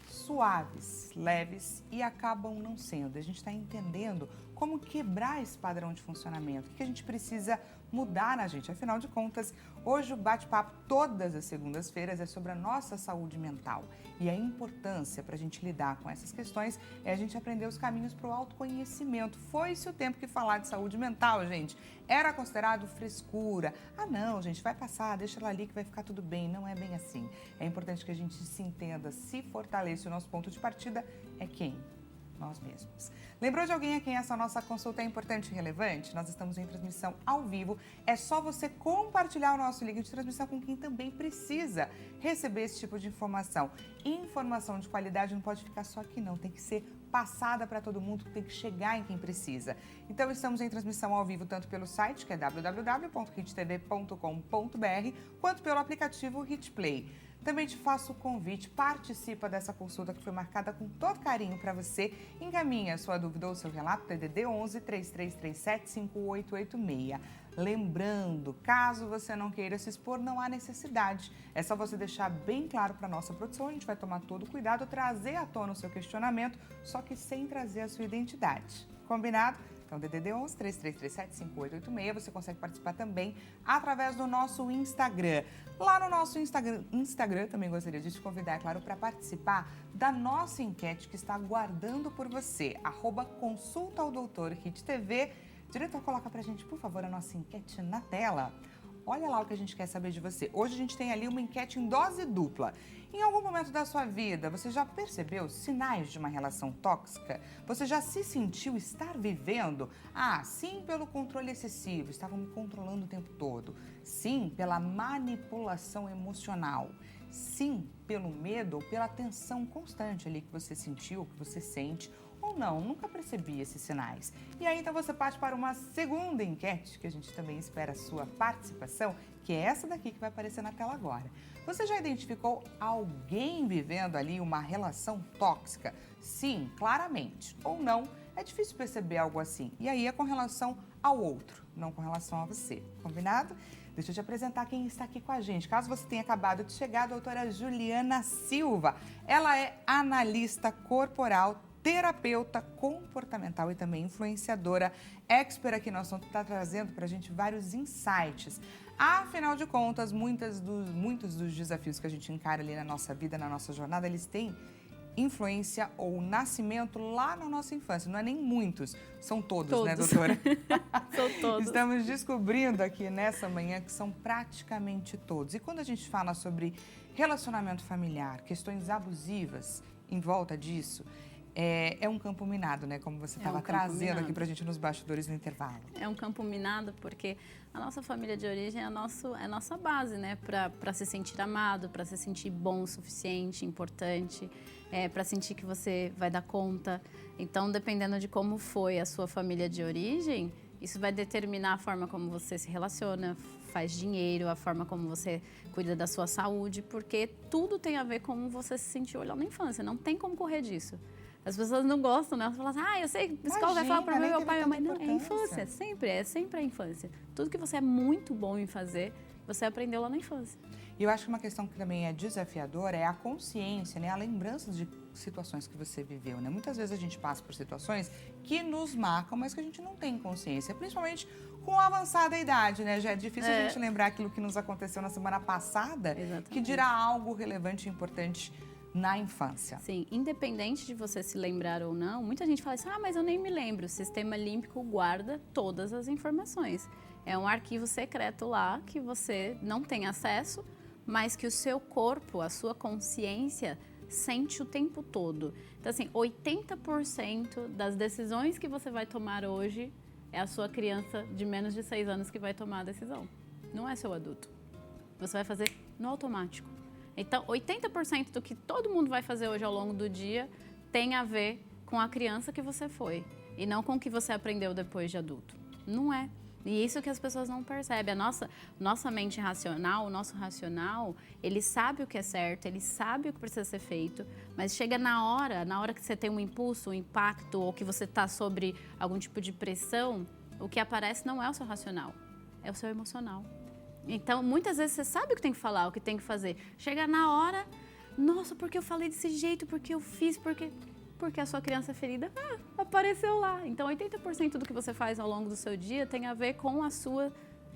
S1: suaves, leves e acabam não sendo. A gente está entendendo como quebrar esse padrão de funcionamento, o que a gente precisa mudar na gente. Afinal de contas, hoje o bate-papo todas as segundas-feiras é sobre a nossa saúde mental. E a importância para a gente lidar com essas questões é a gente aprender os caminhos para o autoconhecimento. Foi-se o tempo que falar de saúde mental, gente, era considerado frescura. Ah, não, gente, vai passar, deixa ela ali que vai ficar tudo bem. Não é bem assim. É importante que a gente se entenda, se fortaleça. O nosso ponto de partida é quem? Nós mesmos. Lembrou de alguém a quem essa nossa consulta é importante e relevante? Nós estamos em transmissão ao vivo. É só você compartilhar o nosso link de transmissão com quem também precisa receber esse tipo de informação. Informação de qualidade não pode ficar só aqui não, tem que ser passada para todo mundo, tem que chegar em quem precisa. Então estamos em transmissão ao vivo tanto pelo site, que é www.hittv.com.br, quanto pelo aplicativo HitPlay. Também te faço o convite, participa dessa consulta que foi marcada com todo carinho para você. Encaminha a sua dúvida ou seu relato, DDD 11 3337 5886. Lembrando, caso você não queira se expor, não há necessidade. É só você deixar bem claro para a nossa produção, a gente vai tomar todo o cuidado, trazer à tona o seu questionamento, só que sem trazer a sua identidade. Combinado? Então, DDD 11 3337 5886, você consegue participar também através do nosso Instagram. Lá no nosso Instagram também gostaria de te convidar, é claro, para participar da nossa enquete que está aguardando por você. @consulta ao doutor HitTV. Diretor, coloca pra gente, por favor, a nossa enquete na tela. Olha lá o que a gente quer saber de você. Hoje a gente tem ali uma enquete em dose dupla. Em algum momento da sua vida, você já percebeu sinais de uma relação tóxica? Você já se sentiu estar vivendo? Ah, sim, pelo controle excessivo, estavam me controlando o tempo todo. Sim, pela manipulação emocional. Sim, pelo medo ou pela tensão constante ali que você sentiu, que você sente. Ou não, nunca percebi esses sinais. E aí, então, você parte para uma segunda enquete, que a gente também espera a sua participação, que é essa daqui que vai aparecer na tela agora. Você já identificou alguém vivendo ali uma relação tóxica? Sim, claramente. Ou não, é difícil perceber algo assim. E aí é com relação ao outro, não com relação a você. Combinado? Deixa eu te apresentar quem está aqui com a gente. Caso você tenha acabado de chegar, a doutora Juliana Silva. Ela é analista corporal, terapeuta comportamental e também influenciadora, expert aqui no assunto, está trazendo para a gente vários insights. Afinal de contas, muitos dos desafios que a gente encara ali na nossa vida, na nossa jornada, eles têm influência ou nascimento lá na nossa infância. Não é nem muitos, são todos. Né, doutora?
S2: São todos.
S1: Estamos descobrindo aqui nessa manhã que são praticamente todos. E quando a gente fala sobre relacionamento familiar, questões abusivas em volta disso, é um campo minado, né? Como você estava trazendo aqui pra gente nos bastidores no intervalo. É
S2: um campo minado porque a nossa família de origem é a nossa base, né? Para se sentir amado, para se sentir bom o suficiente, importante, para sentir que você vai dar conta. Então, dependendo de como foi a sua família de origem, isso vai determinar a forma como você se relaciona, faz dinheiro, a forma como você cuida da sua saúde, porque tudo tem a ver com como você se sentiu lá na infância. Não tem como correr disso. As pessoas não gostam, né? Elas falam assim, eu sei, a escola vai falar para meu pai e minha mãe. Não, é a infância, é sempre a infância. Tudo que você é muito bom em fazer, você aprendeu lá na infância.
S1: E eu acho que uma questão que também é desafiadora é a consciência, né? A lembrança de situações que você viveu, né? Muitas vezes a gente passa por situações que nos marcam, mas que a gente não tem consciência, principalmente com a avançada idade, né? Já é difícil a gente lembrar aquilo que nos aconteceu na semana passada, exatamente, que dirá algo relevante e importante na infância.
S2: Sim, independente de você se lembrar ou não, muita gente fala assim, mas eu nem me lembro. O sistema límbico guarda todas as informações. É um arquivo secreto lá que você não tem acesso, mas que o seu corpo, a sua consciência, sente o tempo todo. Então, assim, 80% das decisões que você vai tomar hoje é a sua criança de menos de 6 anos que vai tomar a decisão. Não é seu adulto. Você vai fazer no automático. Então, 80% do que todo mundo vai fazer hoje ao longo do dia tem a ver com a criança que você foi e não com o que você aprendeu depois de adulto. Não é. E isso que as pessoas não percebem. A nossa mente racional, o nosso racional, ele sabe o que é certo, ele sabe o que precisa ser feito, mas chega na hora que você tem um impulso, um impacto ou que você está sobre algum tipo de pressão, o que aparece não é o seu racional, é o seu emocional. Então, muitas vezes você sabe o que tem que falar, o que tem que fazer. Chega na hora, nossa, porque eu falei desse jeito, porque eu fiz, porque a sua criança ferida apareceu lá. Então, 80% do que você faz ao longo do seu dia tem a ver com a sua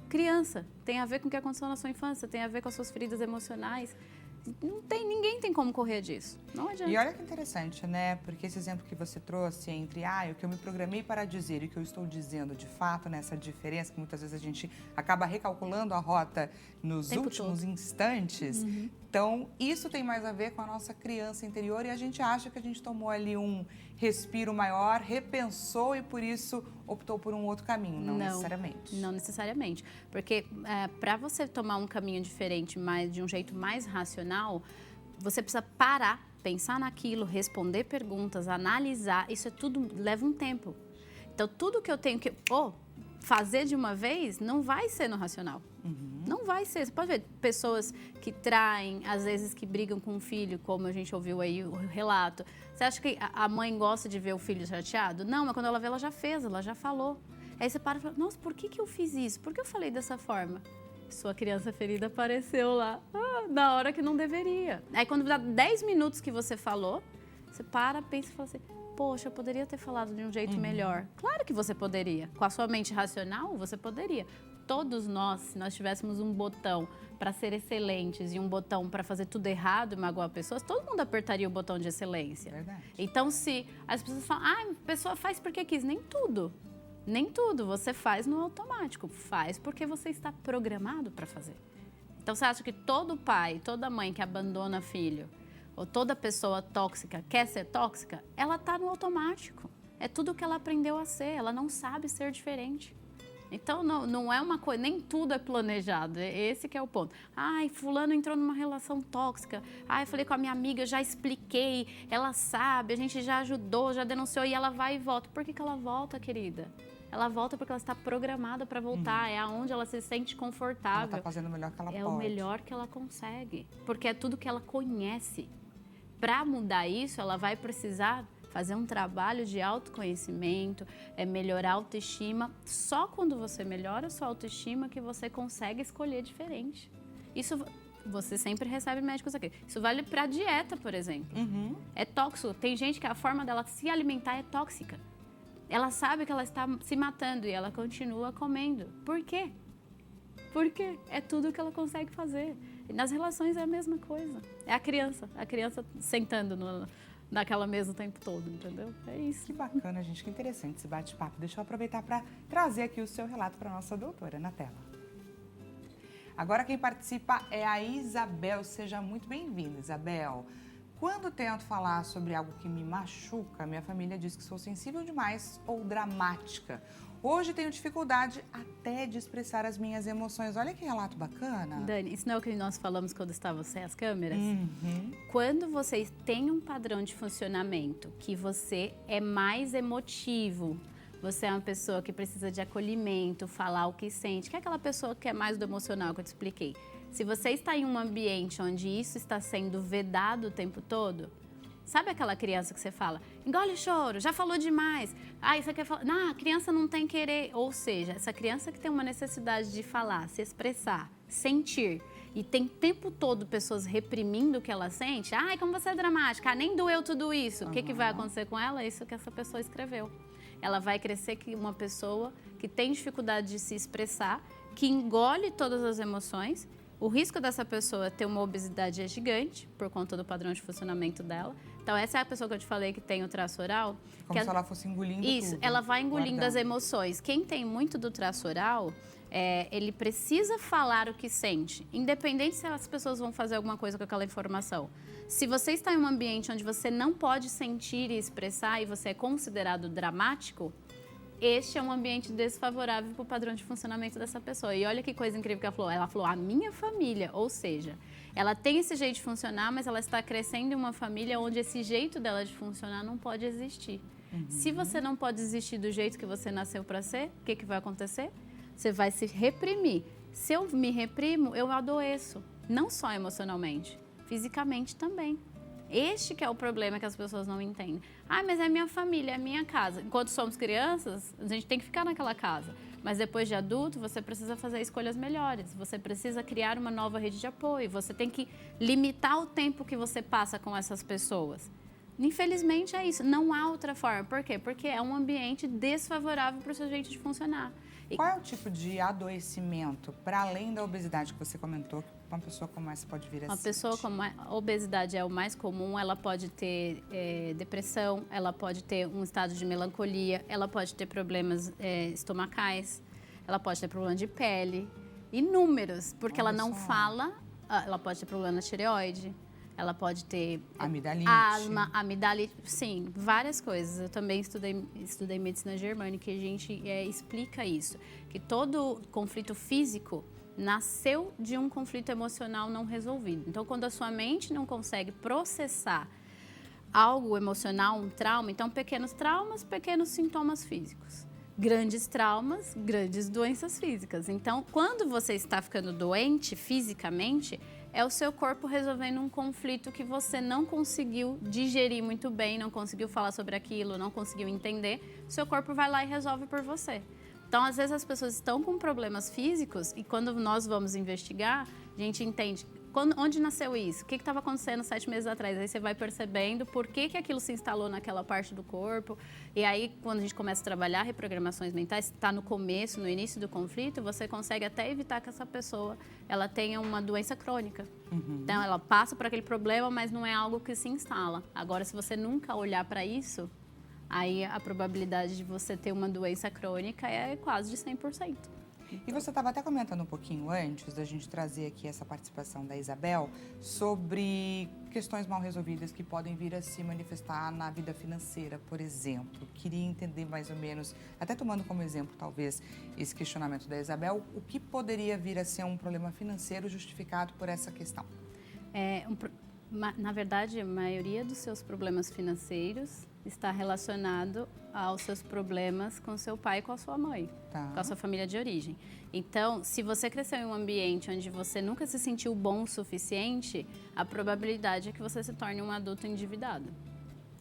S2: criança, tem a ver com o que aconteceu na sua infância, tem a ver com as suas feridas emocionais. Ninguém tem como correr disso. Não adianta.
S1: E olha que interessante, né? Porque esse exemplo que você trouxe entre o que eu me programei para dizer e o que eu estou dizendo de fato, nessa diferença que muitas vezes a gente acaba recalculando a rota nos últimos instantes. Uhum. Então, isso tem mais a ver com a nossa criança interior e a gente acha que a gente tomou ali um respiro maior, repensou e por isso optou por um outro caminho. Não necessariamente.
S2: Não necessariamente. Porque para você tomar um caminho diferente, mas de um jeito mais racional, você precisa parar, pensar naquilo, responder perguntas, analisar. Isso tudo leva um tempo. Então, tudo que eu tenho que fazer de uma vez não vai ser no racional. Uhum. Não vai ser. Você pode ver pessoas que traem, às vezes que brigam com o filho, como a gente ouviu aí o relato. Você acha que a mãe gosta de ver o filho chateado? Não, mas quando ela vê, ela já fez, ela já falou. Aí você para e fala, nossa, por que eu fiz isso? Por que eu falei dessa forma? Sua criança ferida apareceu lá, na hora que não deveria. Aí quando dá 10 minutos que você falou, você para, pensa e fala assim, poxa, eu poderia ter falado de um jeito melhor. Claro que você poderia. Com a sua mente racional, você poderia. Todos nós, se nós tivéssemos um botão para ser excelentes e um botão para fazer tudo errado e magoar pessoas, todo mundo apertaria o botão de excelência.
S1: Verdade.
S2: Então, se as pessoas falam, a pessoa faz porque quis, nem tudo. Nem tudo você faz no automático, faz porque você está programado para fazer. Então, você acha que todo pai, toda mãe que abandona filho, ou toda pessoa tóxica quer ser tóxica? Ela está no automático. É tudo que ela aprendeu a ser, ela não sabe ser diferente. Então, não é uma coisa, nem tudo é planejado, esse que é o ponto. Ai, fulano entrou numa relação tóxica, ai, eu falei com a minha amiga, já expliquei, ela sabe, a gente já ajudou, já denunciou, e ela vai e volta. Por que ela volta, querida? Ela volta porque ela está programada para voltar, é aonde ela se sente confortável.
S1: Ela está fazendo o melhor que ela pode.
S2: É o melhor que ela consegue, porque é tudo que ela conhece. Para mudar isso, ela vai precisar fazer um trabalho de autoconhecimento, melhorar a autoestima. Só quando você melhora a sua autoestima que você consegue escolher diferente. Isso você sempre recebe médicos aqui. Isso vale para dieta, por exemplo. É tóxico. Tem gente que a forma dela se alimentar é tóxica. Ela sabe que ela está se matando e ela continua comendo. Por quê? Porque é tudo que ela consegue fazer. E nas relações é a mesma coisa. É a criança sentando naquela mesa o tempo todo, entendeu? É isso.
S1: Que bacana, gente, que interessante esse bate-papo. Deixa eu aproveitar para trazer aqui o seu relato para a nossa doutora na tela. Agora quem participa é a Isabel. Seja muito bem-vinda, Isabel. Quando tento falar sobre algo que me machuca, minha família diz que sou sensível demais ou dramática. Hoje tenho dificuldade até de expressar as minhas emoções. Olha que relato bacana.
S2: Dani, isso não é o que nós falamos quando estava sem as câmeras? Quando você tem um padrão de funcionamento que você é mais emotivo, você é uma pessoa que precisa de acolhimento, falar o que sente, que é aquela pessoa que é mais do emocional que eu te expliquei. Se você está em um ambiente onde isso está sendo vedado o tempo todo, sabe aquela criança que você fala, engole o choro, já falou demais. Ah, você quer falar? Não, a criança não tem querer. Ou seja, essa criança que tem uma necessidade de falar, se expressar, sentir, e tem o tempo todo pessoas reprimindo o que ela sente. Ai, como você é dramática, nem doeu tudo isso. O que vai acontecer com ela? É isso que essa pessoa escreveu. Ela vai crescer que uma pessoa que tem dificuldade de se expressar, que engole todas as emoções. O risco dessa pessoa ter uma obesidade é gigante, por conta do padrão de funcionamento dela. Então, essa é a pessoa que eu te falei que tem o traço oral.
S1: Como se ela fosse engolindo
S2: isso,
S1: tudo.
S2: Ela vai engolindo
S1: guardando
S2: as emoções. Quem tem muito do traço oral, ele precisa falar o que sente, independente se as pessoas vão fazer alguma coisa com aquela informação. Se você está em um ambiente onde você não pode sentir e expressar e você é considerado dramático, este é um ambiente desfavorável para o padrão de funcionamento dessa pessoa. E olha que coisa incrível que ela falou. Ela falou, a minha família, ou seja, ela tem esse jeito de funcionar, mas ela está crescendo em uma família onde esse jeito dela de funcionar não pode existir. Se você não pode existir do jeito que você nasceu para ser, o que vai acontecer? Você vai se reprimir. Se eu me reprimo, eu adoeço. Não só emocionalmente, fisicamente também. Este que é o problema que as pessoas não entendem. Ah, mas é minha família, é minha casa. Enquanto somos crianças, a gente tem que ficar naquela casa. Mas depois de adulto, você precisa fazer escolhas melhores. Você precisa criar uma nova rede de apoio. Você tem que limitar o tempo que você passa com essas pessoas. Infelizmente é isso. Não há outra forma. Por quê? Porque é um ambiente desfavorável para o seu jeito de funcionar.
S1: Qual é o tipo de adoecimento, para além da obesidade que você comentou, que uma pessoa como essa pode vir a
S2: Uma pessoa com obesidade é o mais comum, ela pode ter depressão, ela pode ter um estado de melancolia, ela pode ter problemas estomacais, ela pode ter problema de pele, inúmeros, porque ela não fala, ela pode ter problema na tireoide, ela pode ter
S1: amidalite,
S2: asma, amidalite, sim, várias coisas. Eu também estudei medicina germânica e a gente explica isso, que todo conflito físico nasceu de um conflito emocional não resolvido. Então, quando a sua mente não consegue processar algo emocional, um trauma, então pequenos traumas, pequenos sintomas físicos. Grandes traumas, grandes doenças físicas. Então, quando você está ficando doente fisicamente, é o seu corpo resolvendo um conflito que você não conseguiu digerir muito bem, não conseguiu falar sobre aquilo, não conseguiu entender. Seu corpo vai lá e resolve por você. Então, às vezes, as pessoas estão com problemas físicos e quando nós vamos investigar, a gente entende onde nasceu isso, o que estava acontecendo 7 meses atrás. Aí você vai percebendo por que aquilo se instalou naquela parte do corpo. E aí, quando a gente começa a trabalhar reprogramações mentais, está no começo, no início do conflito, você consegue até evitar que essa pessoa ela tenha uma doença crônica. Então, ela passa por aquele problema, mas não é algo que se instala. Agora, se você nunca olhar para isso, aí a probabilidade de você ter uma doença crônica é quase de 100%.
S1: E você estava até comentando um pouquinho antes da gente trazer aqui essa participação da Isabel sobre questões mal resolvidas que podem vir a se manifestar na vida financeira, por exemplo. Queria entender mais ou menos, até tomando como exemplo talvez esse questionamento da Isabel, o que poderia vir a ser um problema financeiro justificado por essa questão?
S2: Na verdade, a maioria dos seus problemas financeiros está relacionado aos seus problemas com seu pai e com a sua mãe, com a sua família de origem. Então, se você cresceu em um ambiente onde você nunca se sentiu bom o suficiente, a probabilidade é que você se torne um adulto endividado.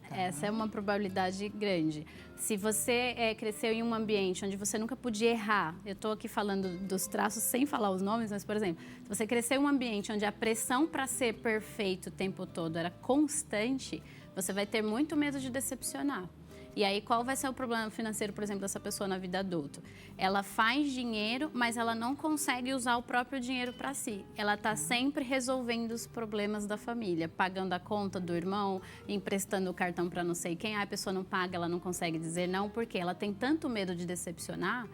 S2: Essa é uma probabilidade grande. Se você cresceu em um ambiente onde você nunca podia errar, eu estou aqui falando dos traços sem falar os nomes, mas, por exemplo, se você cresceu em um ambiente onde a pressão para ser perfeito o tempo todo era constante, você vai ter muito medo de decepcionar. E aí, qual vai ser o problema financeiro, por exemplo, dessa pessoa na vida adulta? Ela faz dinheiro, mas ela não consegue usar o próprio dinheiro para si. Ela está sempre resolvendo os problemas da família, pagando a conta do irmão, emprestando o cartão para não sei quem. A pessoa não paga, ela não consegue dizer não, porque ela tem tanto medo de decepcionar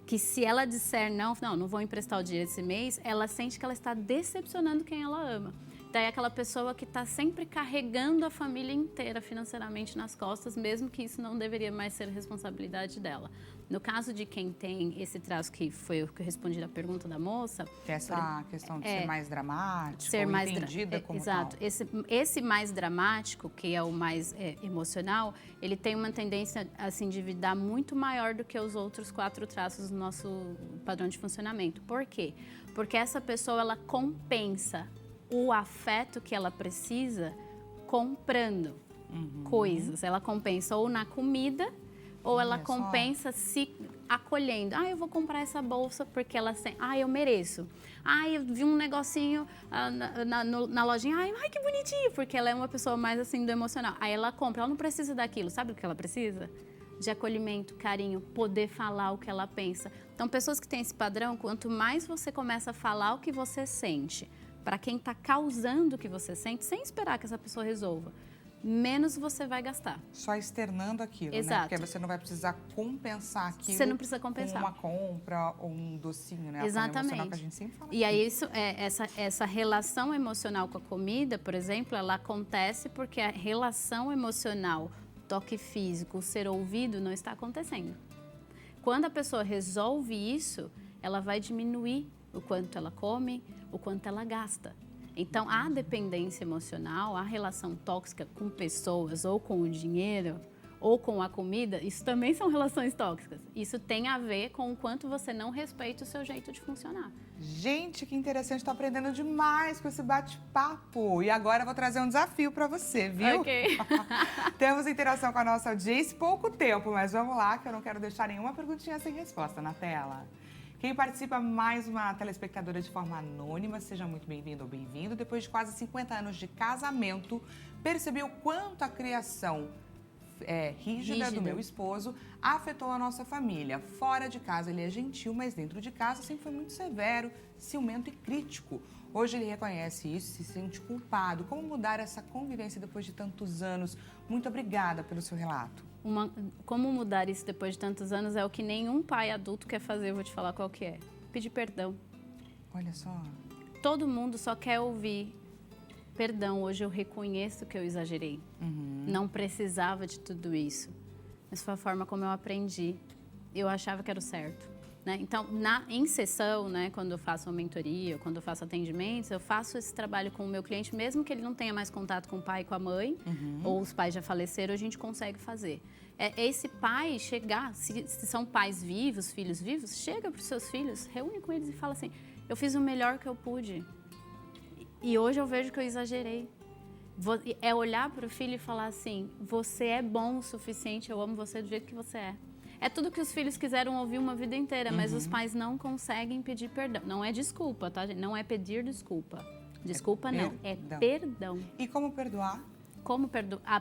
S2: que se ela disser não vou emprestar o dinheiro esse mês, ela sente que ela está decepcionando quem ela ama. Daí é aquela pessoa que está sempre carregando a família inteira financeiramente nas costas, mesmo que isso não deveria mais ser responsabilidade dela. No caso de quem tem esse traço, que foi o que eu respondi à pergunta da moça...
S1: Que é essa questão de ser mais dramático,
S2: ser mais
S1: entendida como
S2: exato.
S1: tal.
S2: Esse mais dramático, que é o mais emocional, ele tem uma tendência a se endividar muito maior do que os outros 4 traços do nosso padrão de funcionamento. Por quê? Porque essa pessoa, ela compensa o afeto que ela precisa comprando coisas. Ela compensa ou na comida, ou ela compensa se acolhendo. Eu vou comprar essa bolsa porque ela... eu mereço. Eu vi um negocinho na lojinha. Ai, que bonitinho. Porque ela é uma pessoa mais assim do emocional. Aí ela compra. Ela não precisa daquilo. Sabe o que ela precisa? De acolhimento, carinho, poder falar o que ela pensa. Então, pessoas que têm esse padrão, quanto mais você começa a falar o que você sente para quem está causando o que você sente, sem esperar que essa pessoa resolva, menos você vai gastar.
S1: Só externando aquilo,
S2: Exato.
S1: né? Porque você não vai precisar compensar aquilo.
S2: Você não precisa compensar.
S1: Com uma compra ou um docinho, né?
S2: Exatamente.
S1: A que a gente sempre fala
S2: e aí, essa relação emocional com a comida, por exemplo, ela acontece porque a relação emocional, toque físico, o ser ouvido, não está acontecendo. Quando a pessoa resolve isso, ela vai diminuir o quanto ela come, o quanto ela gasta. Então, a dependência emocional, a relação tóxica com pessoas ou com o dinheiro ou com a comida, isso também são relações tóxicas. Isso tem a ver com o quanto você não respeita o seu jeito de funcionar.
S1: Gente, que interessante, estou aprendendo demais com esse bate-papo. E agora eu vou trazer um desafio para você, viu?
S2: Ok.
S1: Temos interação com a nossa audiência, pouco tempo, mas vamos lá, que eu não quero deixar nenhuma perguntinha sem resposta na tela. Quem participa, mais uma telespectadora de forma anônima, seja muito bem-vindo ou bem-vindo. Depois de quase 50 anos de casamento, percebeu quanto a criação rígida do meu esposo afetou a nossa família. Fora de casa ele é gentil, mas dentro de casa sempre foi muito severo, ciumento e crítico. Hoje ele reconhece isso e se sente culpado. Como mudar essa convivência depois de tantos anos? Muito obrigada pelo seu relato.
S2: Como mudar isso depois de tantos anos é o que nenhum pai adulto quer fazer, eu vou te falar qual que é. Pedir perdão.
S1: Olha só.
S2: Todo mundo só quer ouvir perdão. Hoje eu reconheço que eu exagerei. Não precisava de tudo isso. Mas foi a forma como eu aprendi. Eu achava que era o certo. Né? Então, em sessão, né, quando eu faço uma mentoria, quando eu faço atendimentos, eu faço esse trabalho com o meu cliente, mesmo que ele não tenha mais contato com o pai e com a mãe, ou os pais já faleceram, a gente consegue fazer. Esse pai chegar, se são pais vivos, filhos vivos, chega para os seus filhos, reúne com eles e fala assim, eu fiz o melhor que eu pude e hoje eu vejo que eu exagerei. É olhar para o filho e falar assim, você é bom o suficiente, eu amo você do jeito que você é. É tudo que os filhos quiseram ouvir uma vida inteira, mas os pais não conseguem pedir perdão. Não é desculpa, tá, gente? Não é pedir desculpa. Desculpa não, é perdão.
S1: E como perdoar?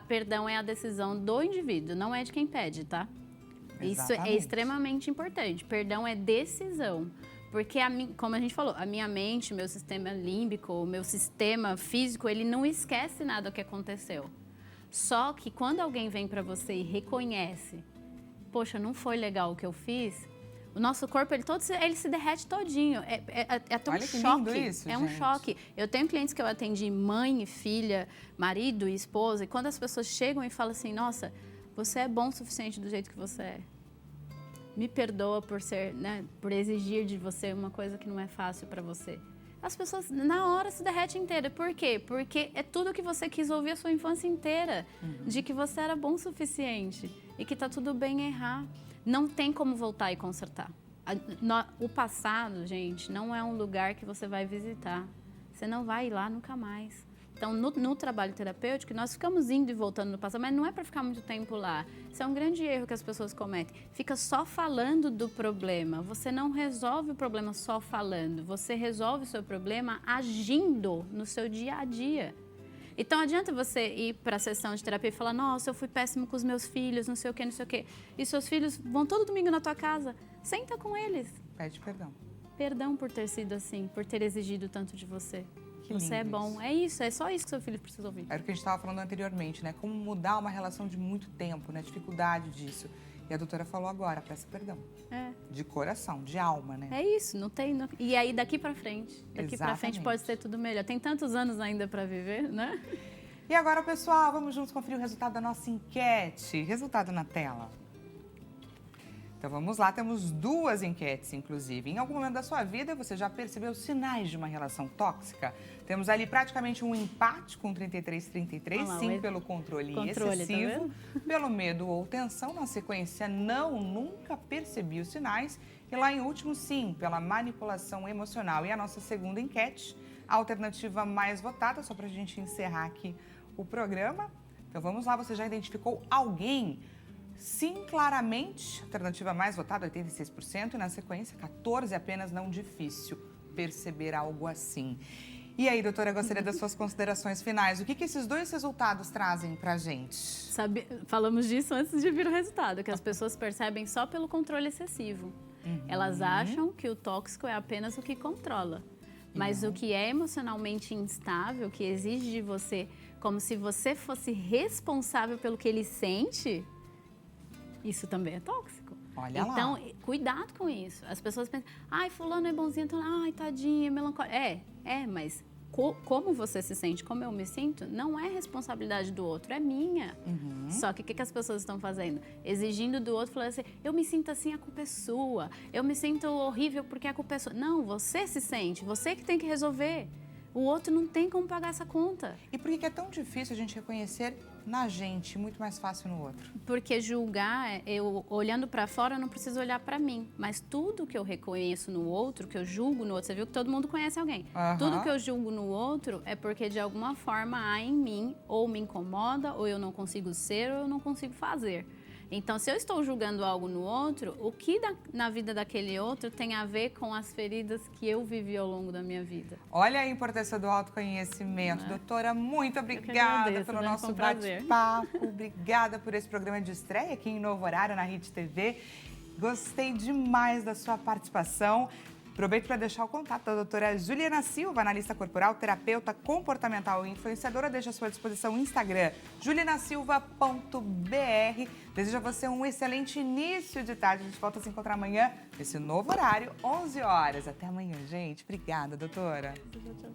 S2: Perdão é a decisão do indivíduo, não é de quem pede, tá?
S1: Exatamente.
S2: Isso é extremamente importante. Perdão é decisão. Porque, como a gente falou, a minha mente, meu sistema límbico, o meu sistema físico, ele não esquece nada do que aconteceu. Só que quando alguém vem para você e reconhece, poxa, não foi legal o que eu fiz, o nosso corpo, ele se derrete todinho. É tão
S1: Olha que
S2: choque.
S1: lindo isso,
S2: é um
S1: gente.
S2: choque. Eu tenho clientes que eu atendi, mãe e filha, marido e esposa, e quando as pessoas chegam e falam assim, nossa, você é bom o suficiente do jeito que você é. Me perdoa por ser, né, por exigir de você uma coisa que não é fácil para você. As pessoas, na hora, se derretem inteira. Por quê? Porque é tudo que você quis ouvir a sua infância inteira. De que você era bom o suficiente. E que tá tudo bem errar. Não tem como voltar e consertar. O passado, gente, não é um lugar que você vai visitar. Você não vai ir lá nunca mais. Então, no trabalho terapêutico, nós ficamos indo e voltando no passado, mas não é para ficar muito tempo lá. Isso é um grande erro que as pessoas cometem. Fica só falando do problema. Você não resolve o problema só falando. Você resolve o seu problema agindo no seu dia a dia. Então, adianta você ir para a sessão de terapia e falar, nossa, eu fui péssimo com os meus filhos, não sei o quê, não sei o quê. E seus filhos vão todo domingo na tua casa. Senta com eles.
S1: Pede perdão.
S2: Perdão por ter sido assim, por ter exigido tanto de você.
S1: Que
S2: Você é bom.
S1: isso.
S2: É só isso que seu filho precisa ouvir.
S1: Era o que a gente estava falando anteriormente, né? Como mudar uma relação de muito tempo, né? A dificuldade disso. E a doutora falou agora, peça perdão. De coração, de alma, né?
S2: É isso, não tem... E aí, daqui pra frente. Daqui pra frente pode ser tudo melhor. Tem tantos anos ainda pra viver, né?
S1: E agora, pessoal, vamos juntos conferir o resultado da nossa enquete. Resultado na tela. Então vamos lá, temos 2 enquetes, inclusive. Em algum momento da sua vida, você já percebeu sinais de uma relação tóxica? Temos ali praticamente um empate com 33-33, sim, pelo controle excessivo, tá pelo medo ou tensão. Na sequência, não, nunca percebi os sinais. E lá em último, sim, pela manipulação emocional. E a nossa segunda enquete, a alternativa mais votada, só para a gente encerrar aqui o programa. Então vamos lá, você já identificou alguém? Sim, claramente, alternativa mais votada, 86%, e na sequência, 14%, apenas não difícil perceber algo assim. E aí, doutora, gostaria das suas considerações finais. O que esses 2 resultados trazem pra gente?
S2: Falamos disso antes de vir o resultado, que as pessoas percebem só pelo controle excessivo. Elas acham que o tóxico é apenas o que controla. Mas o que é emocionalmente instável, que exige de você, como se você fosse responsável pelo que ele sente... Isso também é tóxico.
S1: Olha
S2: então,
S1: lá.
S2: Cuidado com isso. As pessoas pensam, ai, fulano é bonzinho, então, ai, tadinha, é melancólico. Mas como você se sente, como eu me sinto, não é responsabilidade do outro, é minha. Só que o que as pessoas estão fazendo? Exigindo do outro, falando assim, eu me sinto assim, a culpa é sua. Eu me sinto horrível porque a culpa é sua. Não, você se sente, você que tem que resolver. O outro não tem como pagar essa conta.
S1: E por que é tão difícil a gente reconhecer na gente, muito mais fácil no outro?
S2: Porque julgar, eu olhando para fora, eu não preciso olhar para mim. Mas tudo que eu reconheço no outro, que eu julgo no outro, você viu que todo mundo conhece alguém. Tudo que eu julgo no outro é porque de alguma forma há em mim, ou me incomoda, ou eu não consigo ser, ou eu não consigo fazer. Então, se eu estou julgando algo no outro, o que na vida daquele outro tem a ver com as feridas que eu vivi ao longo da minha vida?
S1: Olha a importância do autoconhecimento. Doutora, muito obrigada pelo nosso bate-papo. Obrigada por esse programa de estreia aqui em Novo Horário, na Rede TV. Gostei demais da sua participação. Aproveito para deixar o contato da doutora Juliana Silva, analista corporal, terapeuta comportamental e influenciadora. Deixa à sua disposição o Instagram, julianasilva.br. Desejo a você um excelente início de tarde. A gente volta a se encontrar amanhã, nesse novo horário, 11 horas. Até amanhã, gente. Obrigada, doutora.
S2: Tchau.